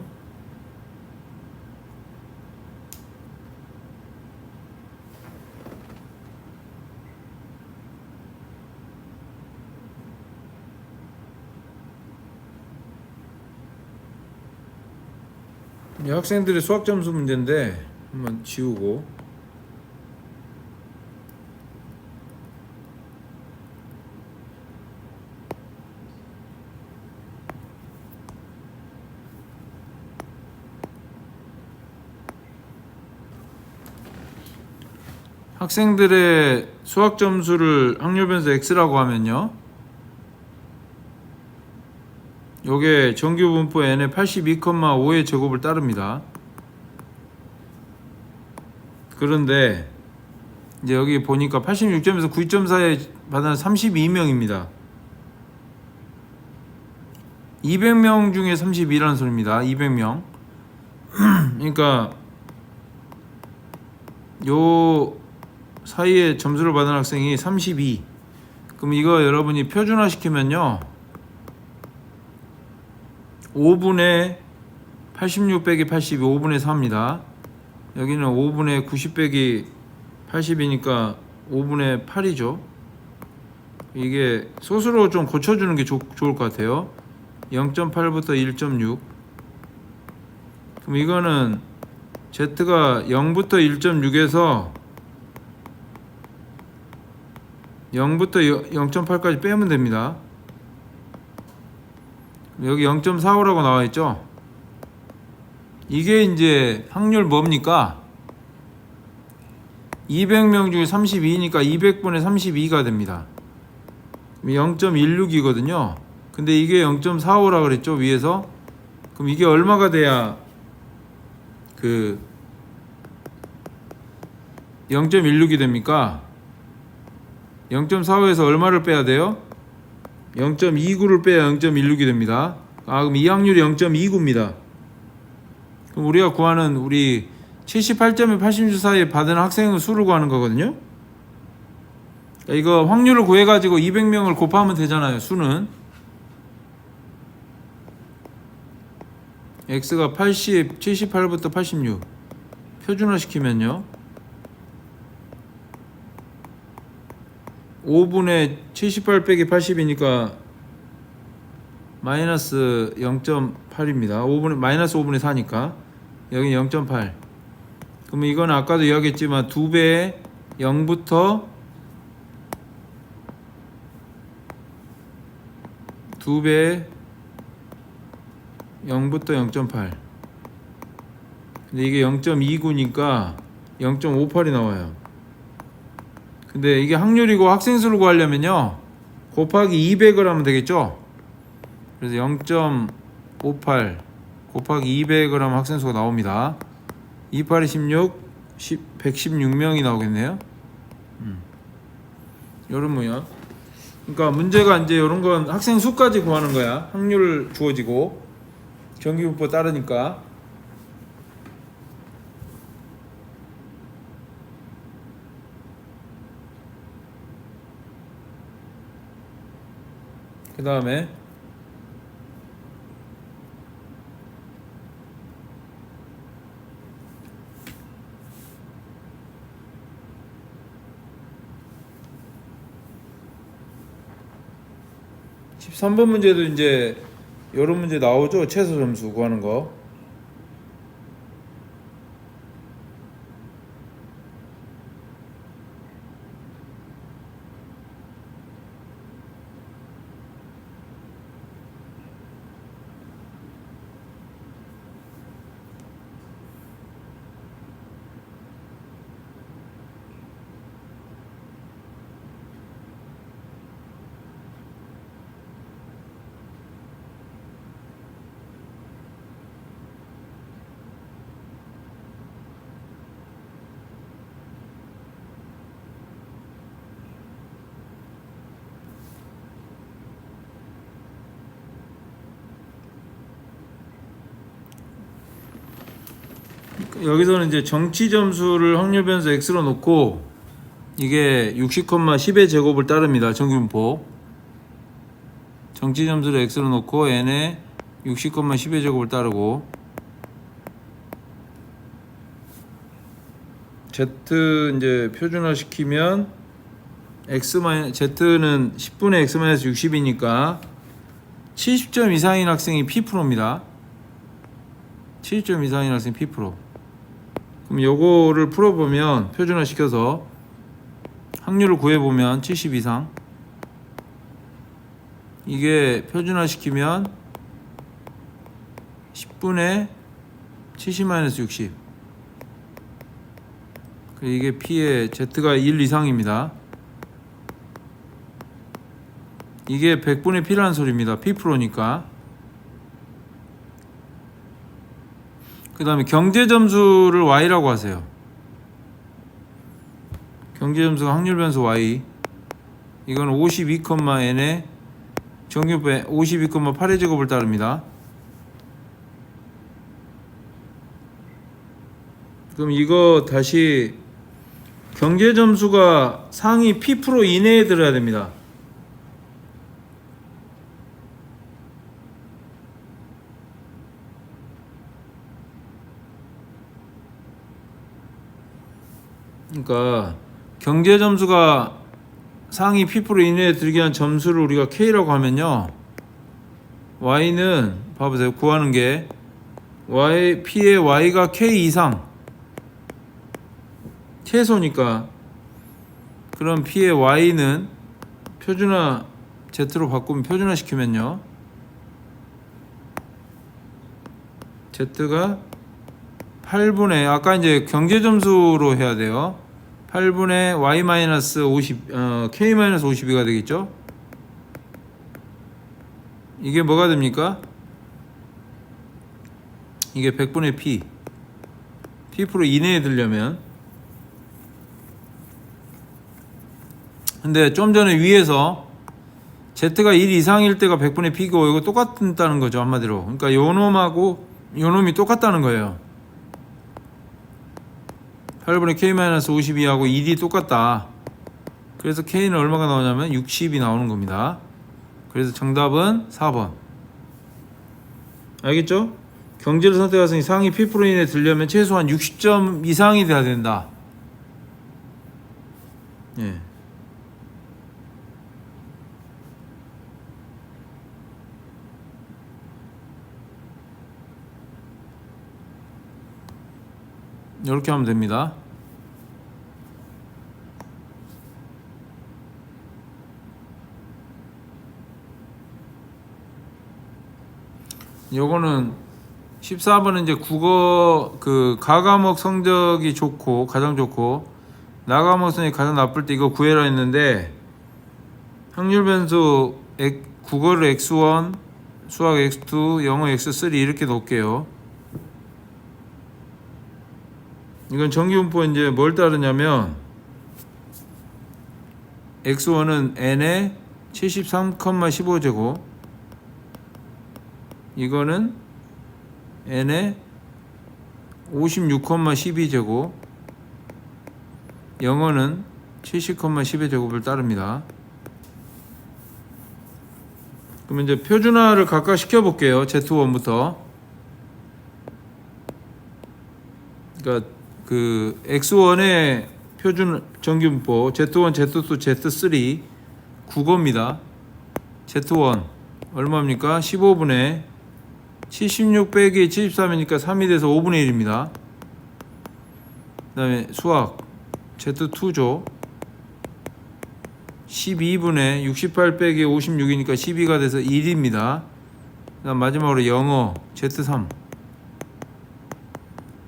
학생들의 수학 점수 문제인데 한번 지우고 학생들의 수학 점수를 확률 변수 x라고 하면요, 요게 정규 분포 n의 82,5의 제곱을 따릅니다. 그런데 이제 여기 보니까 86점에서 9점 사이에 받은 32명입니다. 200명 중에 32라는 소리입니다. 200명. 그러니까 요 사이에 점수를 받은 학생이 32. 그럼 이거 여러분이 표준화 시키면요, 5분의 86 빼기 82, 5분의 4입니다. 여기는 5분의 90 빼기 80이니까 5분의 8이죠. 이게 소수로 좀 고쳐주는 게 좋을 것 같아요. 0.8부터 1.6. 그럼 이거는 Z가 0부터 1.6에서 0부터 0.8까지 빼면 됩니다. 여기 0.45라고 나와 있죠. 이게 이제 확률 뭡니까? 200명 중에 32니까 200분의 32가 됩니다. 0.16이거든요. 근데 이게 0.45라 그랬죠, 위에서. 그럼 이게 얼마가 돼야 그 0.16이 됩니까? 0.45에서 얼마를 빼야 돼요? 0.29를 빼야 0.16이 됩니다. 그럼 이 확률이 0.29입니다. 그럼 우리가 구하는 우리 78점에 86 사이에 받은 학생의 수를 구하는 거거든요. 이거 확률을 구해가지고 200명을 곱하면 되잖아요. 수는 x가 80, 78부터 86 표준화 시키면요, 5분의 78 빼기 80이니까 마이너스 0.8입니다. 5분의 마이너스 5분의 4니까 여기 0.8. 그러면 이건 아까도 이야기했지만 2배의 0부터 2배의 0부터 0.8. 근데 이게 0.29니까 0.58이 나와요. 근데 이게 확률이고 학생 수를 구하려면요, 곱하기 200을 하면 되겠죠. 그래서 0.58 곱하기 200을 하면 학생 수가 나옵니다. 28이 16, 116명이 나오겠네요. 요런 모양. 그러니까 문제가 이제 요런 건 학생 수까지 구하는 거야. 확률 주어지고 정규분포 따르니까. 그 다음에 13번 문제도 이제 이런 문제 나오죠. 최소 점수 구하는 거. 여기서는 이제 정치 점수를 확률 변수 x로 놓고 이게 60,10의 제곱을 따릅니다. 정규분포. 정치 점수를 x로 놓고 n의 60,10의 제곱을 따르고 z 이제 표준화 시키면 z는 10분의 x-60이니까 70점 이상인 학생이 P입니다. 70점 이상인 학생 P. 그럼 요거를 풀어보면 표준화 시켜서 확률을 구해보면 70 이상, 이게 표준화 시키면 10분의 70-60, 이게 P의 Z가 1 이상입니다. 이게 100분의 P라는 소리입니다. P니까. 그 다음에 경제점수를 Y라고 하세요. 경제점수가 확률변수 Y. 이건 52,n의 정규분포 52,8의 제곱을 따릅니다. 그럼 이거 다시 경제점수가 상위 P% 이내에 들어야 됩니다. 그러니까 경제 점수가 상위 P% 이내에 들게 한 점수를 우리가 K라고 하면요, Y는 봐보세요. 구하는 게 P의 Y가 K 이상 최소니까, 그럼 P의 Y는 표준화 Z로 바꾸면 표준화 시키면요, Z가 8분의 아까 이제 경제 점수로 해야 돼요. 8분의 y-50 k-52가 되겠죠. 이게 뭐가 됩니까? 이게 100분의 P 이내에 들려면. 근데 좀 전에 위에서 Z가 1 이상일 때가 100분의 P고 이거 똑같다는 거죠, 한마디로. 그러니까 요 놈하고 요 놈이 똑같다는 거예요. 8분의 k-52하고 1이 똑같다. 그래서 k는 얼마가 나오냐면 60이 나오는 겁니다. 그래서 정답은 4번. 알겠죠? 경제를 선택하신 상위 P% 이내에 들려면 최소한 60점 이상이 돼야 된다. 예. 이렇게 하면 됩니다. 요거는 14번은 이제 국어 그 가과목 성적이 좋고 가장 좋고 나과목 성적이 가장 나쁠 때 이거 구해라 했는데, 확률 변수 국어를 X1, 수학 X2, 영어 X3 이렇게 놓을게요. 이건 정규분포 이제 뭘 따르냐면 X1은 n의 73,15제곱, 이거는 n의 56,12제곱, 영어는 70,10의 제곱을 따릅니다. 그러면 이제 표준화를 각각 시켜볼게요. Z1부터. 그러니까 그 X1의 표준 정규분포 Z1, Z2, Z3 국어입니다. Z1 얼마입니까? 15분의 76 빼기 73이니까 3이 돼서 5분의 1입니다. 그 다음에 수학 Z2죠. 12분의 68 빼기 56이니까 12가 돼서 1입니다. 그 다음 마지막으로 영어 Z3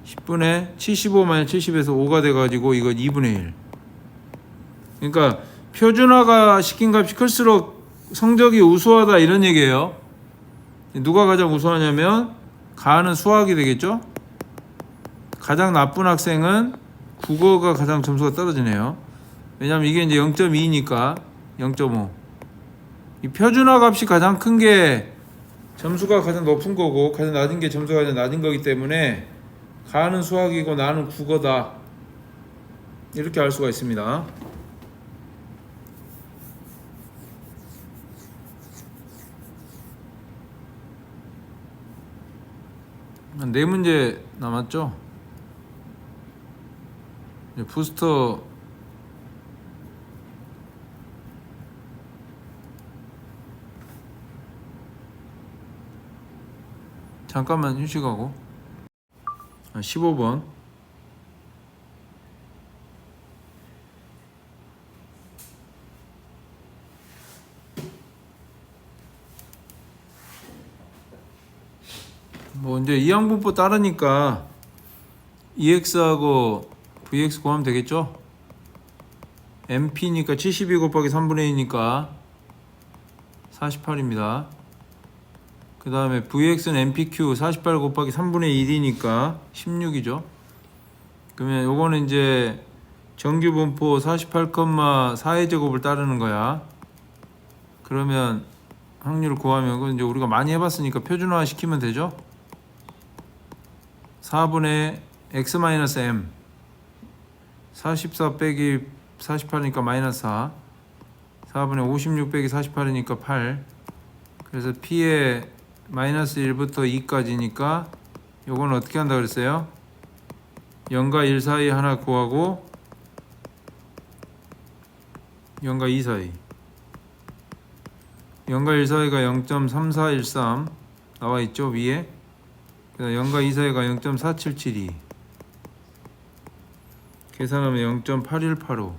10분의 75-70에서 5가 돼가지고 이건 2분의 1. 그러니까 표준화가 시킨 값이 클수록 성적이 우수하다 이런 얘기예요. 누가 가장 우수하냐면 가는 수학이 되겠죠. 가장 나쁜 학생은 국어가 가장 점수가 떨어지네요. 왜냐면 이게 이제 0.2니까 0.5. 이 표준화 값이 가장 큰 게 점수가 가장 높은 거고 가장 낮은 게 점수가 가장 낮은 거기 때문에 가는 수학이고 나는 국어다 이렇게 알 수가 있습니다. 네 문제 남았죠? 이제 부스터 잠깐만 휴식하고 15번 뭐 이제 이항분법 따르니까 EX하고 VX 구하면 되겠죠? MP니까 72 곱하기 3분의 2니까 48입니다. 그 다음에 VX는 MPQ 48 곱하기 3분의 1이니까 16이죠. 그러면 요거는 이제 정규 분포 48,4의 제곱을 따르는 거야. 그러면 확률을 구하면 그건 이제 우리가 많이 해봤으니까 표준화 시키면 되죠. 4분의 x-m 44 빼기 48이니까 마이너스 4 4분의 56 빼기 48이니까 8 그래서 p의 마이너스 1부터 2까지니까 요건 어떻게 한다 그랬어요? 0과 1 사이 하나 구하고 0과 2 사이 0과 1 사이가 0.3413 나와있죠 위에. 0과 2 사이가 0.4772 계산하면 0.8185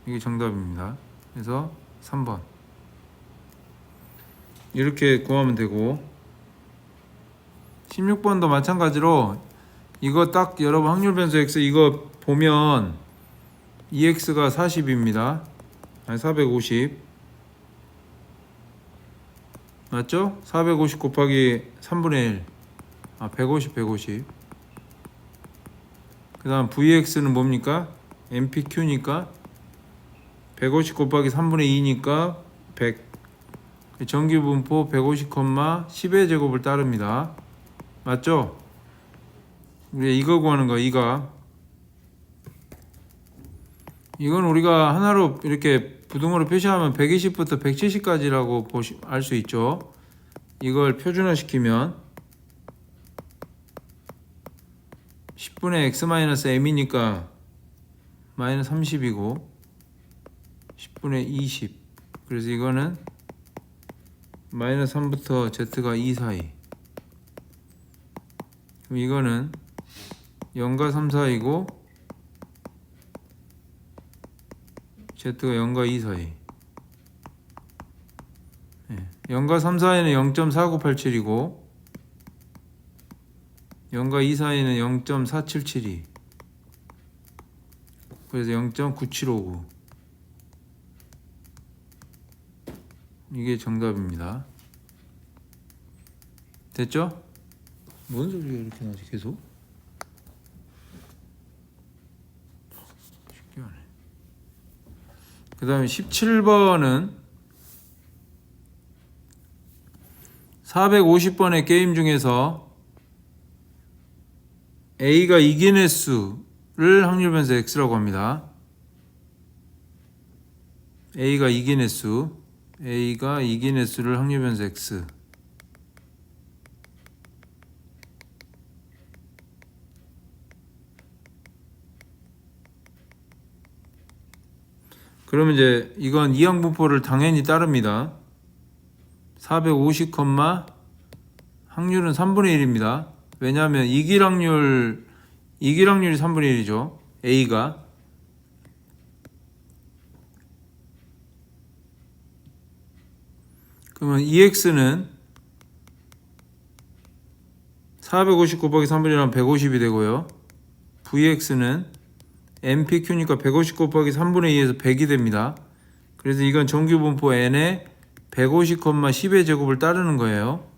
이게 정답입니다. 그래서 3번 이렇게 구하면 되고 16번도 마찬가지로 이거 딱 여러분 확률 변수 x 이거 보면 EX가 40입니다. 아니 450 맞죠? 450 곱하기 3분의 1 150 그 다음 VX는 뭡니까? MPQ니까 150 곱하기 3분의 2니까 100 정규분포 150, 10의 제곱을 따릅니다. 맞죠? 우리 이거 구하는 거 이건 우리가 하나로 이렇게 부등호로 표시하면 120부터 170까지라고 알 수 있죠. 이걸 표준화 시키면 10분의 x-m이니까 마이너스 30이고 10분의 20 그래서 이거는 마이너스 3부터 z가 2 사이 그럼 이거는 0과 3 사이고 z가 0과 2 사이 0과 3 사이는 0.4987이고 0과 2 사이는 0.4772 그래서 0.9759 이게 정답입니다. 됐죠? 뭔 소리가 이렇게 나지 계속? 신기하네. 그 다음에 17번은 450번의 게임 중에서 A가 이긴 횟수를 확률 변수 X라고 합니다. A가 이긴 횟수를 확률 변수 X 그러면 이제 이건 이항분포를 당연히 따릅니다. 450, 확률은 3분의 1입니다. 왜냐하면 이길확률이 3분의 1이죠. A가. 그러면 EX는 450 곱하기 3분의 1 하면 150이 되고요. VX는 MPQ니까 150 곱하기 3분의 2에서 100이 됩니다. 그래서 이건 정규분포 N에 150, 10의 제곱을 따르는 거예요.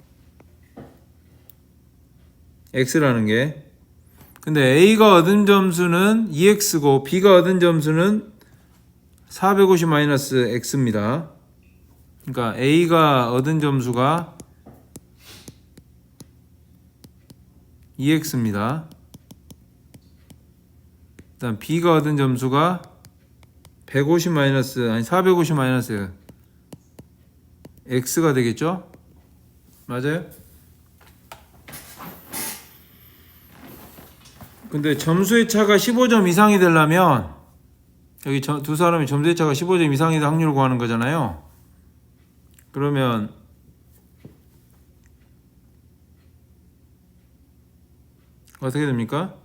X라는 게. 근데 A가 얻은 점수는 EX고 B가 얻은 점수는 450-X입니다. 그러니까 A가 얻은 점수가 EX입니다. 일단 B가 얻은 점수가 450- X가 되겠죠? 맞아요? 근데 점수의 차가 15점 이상이 되려면 여기 두 사람이 점수의 차가 15점 이상이 될 확률을 구하는 거잖아요. 그러면 어떻게 됩니까?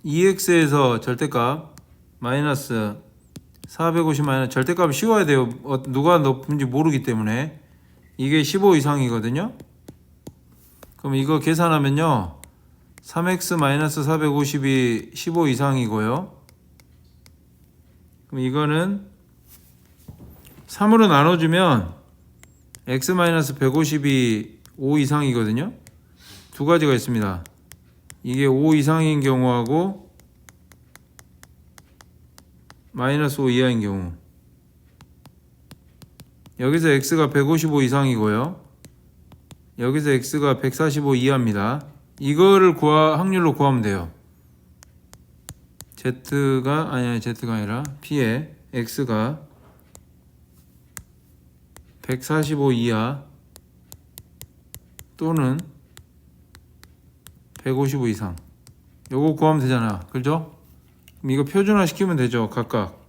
EX에서 절대값 마이너스 450 마이너스 절대값을 씌워야 돼요. 누가 높은지 모르기 때문에. 이게 15 이상이거든요. 그럼 이거 계산하면요 3x 마이너스 450이 15 이상이고요. 그럼 이거는 3으로 나눠주면 x 마이너스 150이 5 이상이거든요. 두 가지가 있습니다. 이게 5 이상인 경우하고 마이너스 5 이하인 경우. 여기서 x가 155 이상이고요. 여기서 x가 145 이하입니다. 이거를 확률로 구하면 돼요. z가 아니라 p에 x가 145 이하 또는 155 이상. 요거 구하면 되잖아. 그죠? 그럼 이거 표준화 시키면 되죠. 각각.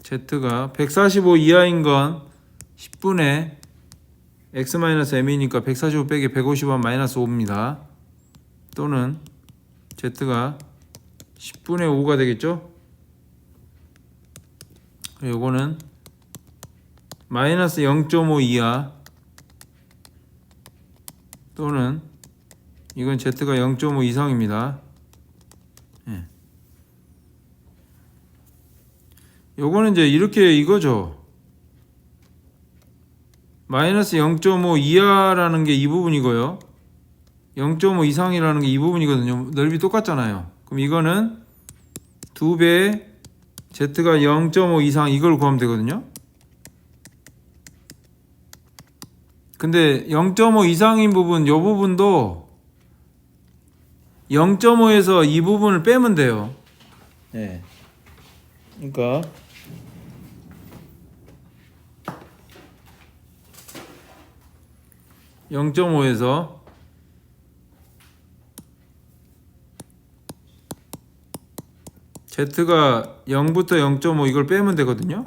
Z가 145 이하인 건 10분의 x-m이니까 145 빼기 150은 마이너스 5입니다. 또는 Z가 10분의 5가 되겠죠? 요거는 마이너스 0.5 이하 또는 이건 Z가 0.5 이상입니다. 예. 요거는 이제 이렇게 이거죠. 마이너스 0.5 이하라는 게 이 부분이고요. 0.5 이상이라는 게 이 부분이거든요. 넓이 똑같잖아요. 그럼 이거는 2배 Z가 0.5 이상 이걸 구하면 되거든요. 근데 0.5 이상인 부분, 요 부분도 0.5에서 이 부분을 빼면 돼요. 네. 그러니까 (0.5에서) Z가 0부터 0.5 이걸 빼면 되거든요.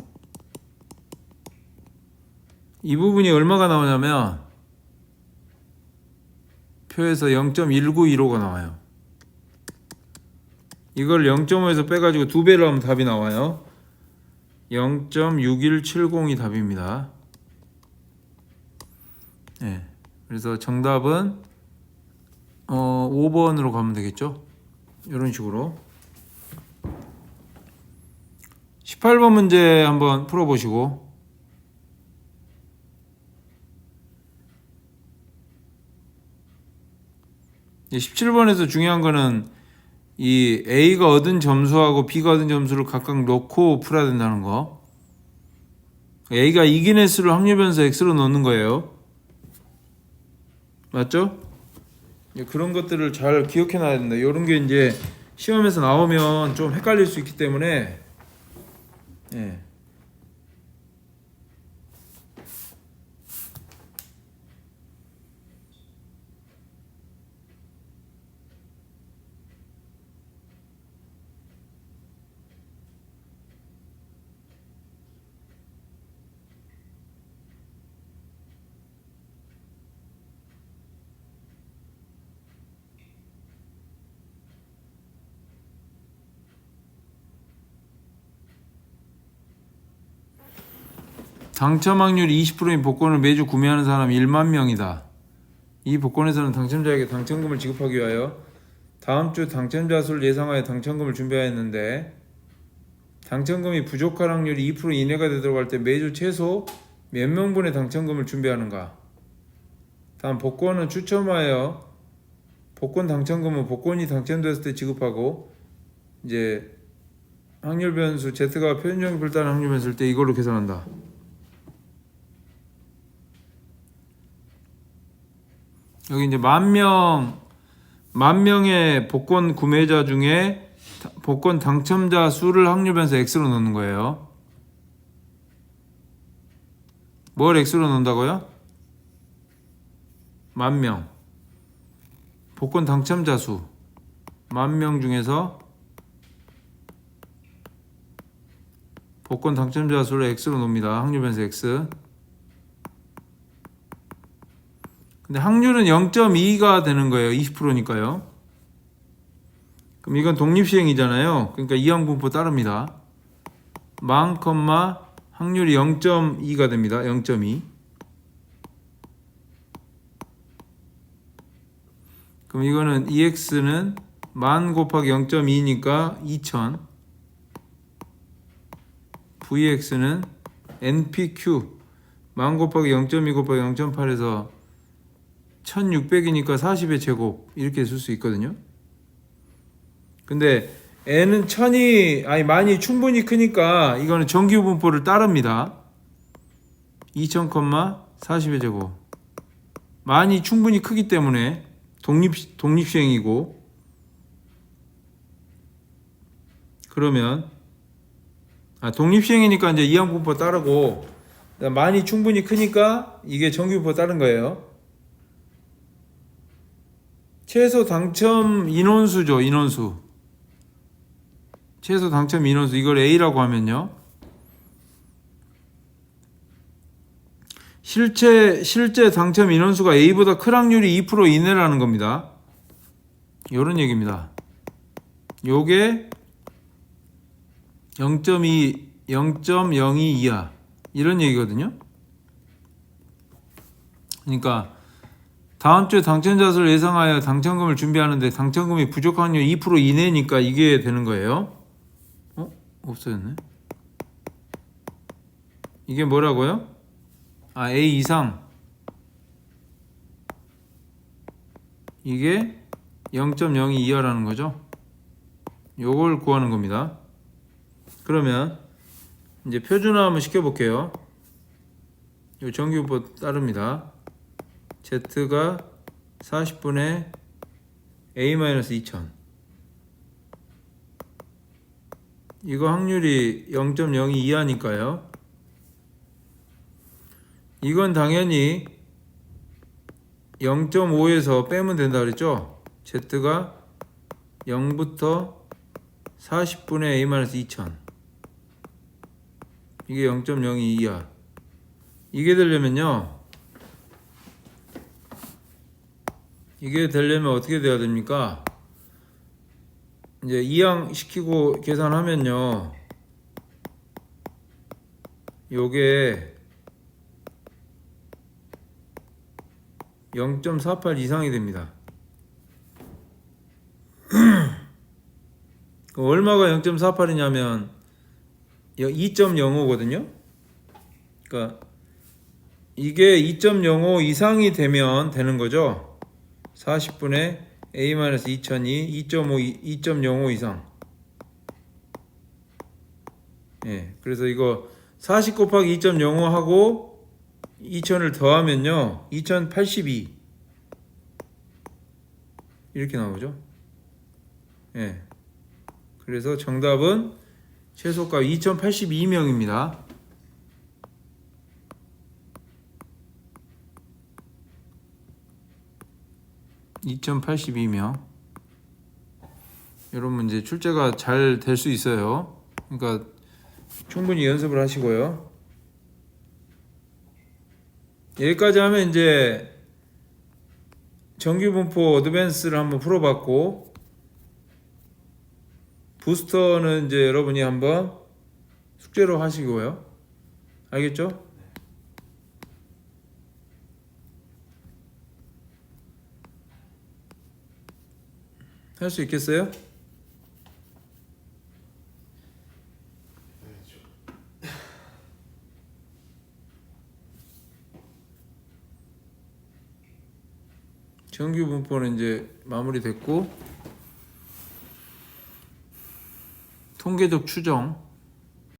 이 부분이 얼마가 나오냐면 표에서 0.1915가 나와요. 이걸 0.5에서 빼가지고 2배를 하면 답이 나와요. 0.6170이 답입니다. 네. 그래서 정답은 5번으로 가면 되겠죠. 이런 식으로 18번 문제 한번 풀어보시고 17번에서 중요한 거는 이 A가 얻은 점수하고 B가 얻은 점수를 각각 넣고 풀어야 된다는 거. A가 이긴 S를 확률 변수 X로 넣는 거예요. 맞죠? 그런 것들을 잘 기억해 놔야 된다. 이런 게 이제 시험에서 나오면 좀 헷갈릴 수 있기 때문에 예. 당첨 확률이 20%인 복권을 매주 구매하는 사람 1만 명이다. 이 복권에서는 당첨자에게 당첨금을 지급하기 위하여 다음 주 당첨자 수를 예상하여 당첨금을 준비하였는데 당첨금이 부족할 확률이 2% 이내가 되도록 할 때 매주 최소 몇 명분의 당첨금을 준비하는가? 다음 복권은 추첨하여 복권 당첨금은 복권이 당첨됐을 때 지급하고 이제 확률 변수 Z가 표준적인 불다른 확률 변수일 때 이걸로 계산한다. 여기 이제 만 명의 복권 구매자 중에 복권 당첨자 수를 확률 변수 X로 넣는 거예요. 뭘 X로 넣는다고요? 만 명. 복권 당첨자 수. 만 명 중에서 복권 당첨자 수를 X로 놓습니다. 확률 변수 X. 근데 확률은 0.2가 되는 거예요. 20%니까요. 그럼 이건 독립시행이잖아요. 그러니까 이항분포 따릅니다. 만, 확률이 0.2가 됩니다. 0.2. 그럼 이거는 EX는 만 곱하기 0.2니까 2000. VX는 NPQ 만 곱하기 0.2 곱하기 0.8에서 1600이니까 40의 제곱 이렇게 쓸 수 있거든요. 근데 n은 만이 충분히 크니까 이거는 정규분포를 따릅니다. 2000, 40의 제곱. 만이 충분히 크기 때문에 독립시행이고, 그러면 독립시행이니까 이제 이항분포 따르고, 만이 충분히 크니까 이게 정규분포 따른 거예요. 최소 당첨 인원수죠. 인원수. 최소 당첨 인원수. 이걸 A라고 하면요. 실제 당첨 인원수가 A보다 클 확률이 2% 이내라는 겁니다. 요런 얘기입니다. 요게 0.02 이하. 이런 얘기거든요. 그러니까 다음 주에 당첨자 수를 예상하여 당첨금을 준비하는데 당첨금이 부족한 확률 2% 이내니까 이게 되는 거예요. 없어졌네. 이게 뭐라고요? A 이상. 이게 0.02 이하라는 거죠. 요걸 구하는 겁니다. 그러면 이제 표준화 한번 시켜볼게요. 요 정규분포 따릅니다. Z가 40분의 A-2000. 이거 확률이 0.02 이하니까요. 이건 당연히 0.5에서 빼면 된다 그랬죠. Z가 0부터 40분의 A-2000. 이게 0.02 이하. 이게 되려면요. 이게 되려면 어떻게 돼야 됩니까? 이제 이항시키고 계산하면요. 요게 0.48 이상이 됩니다. 얼마가 0.48이냐면 2.05거든요. 그러니까 이게 2.05 이상이 되면 되는 거죠. 40분의 A-2000이 2.05 이상. 예, 그래서 이거 40 곱하기 2.05 하고 2000을 더하면요 2082 이렇게 나오죠. 예, 그래서 정답은 최소값 2082명입니다. (2082명) 이런 문제 출제가 잘 될 수 있어요. 그러니까 충분히 연습을 하시고요. 여기까지 하면 이제 정규분포 어드밴스를 한번 풀어봤고, 부스터는 이제 여러분이 한번 숙제로 하시고요. 알겠죠? 할 수 있겠어요? 정규 분포는 이제 마무리됐고 통계적 추정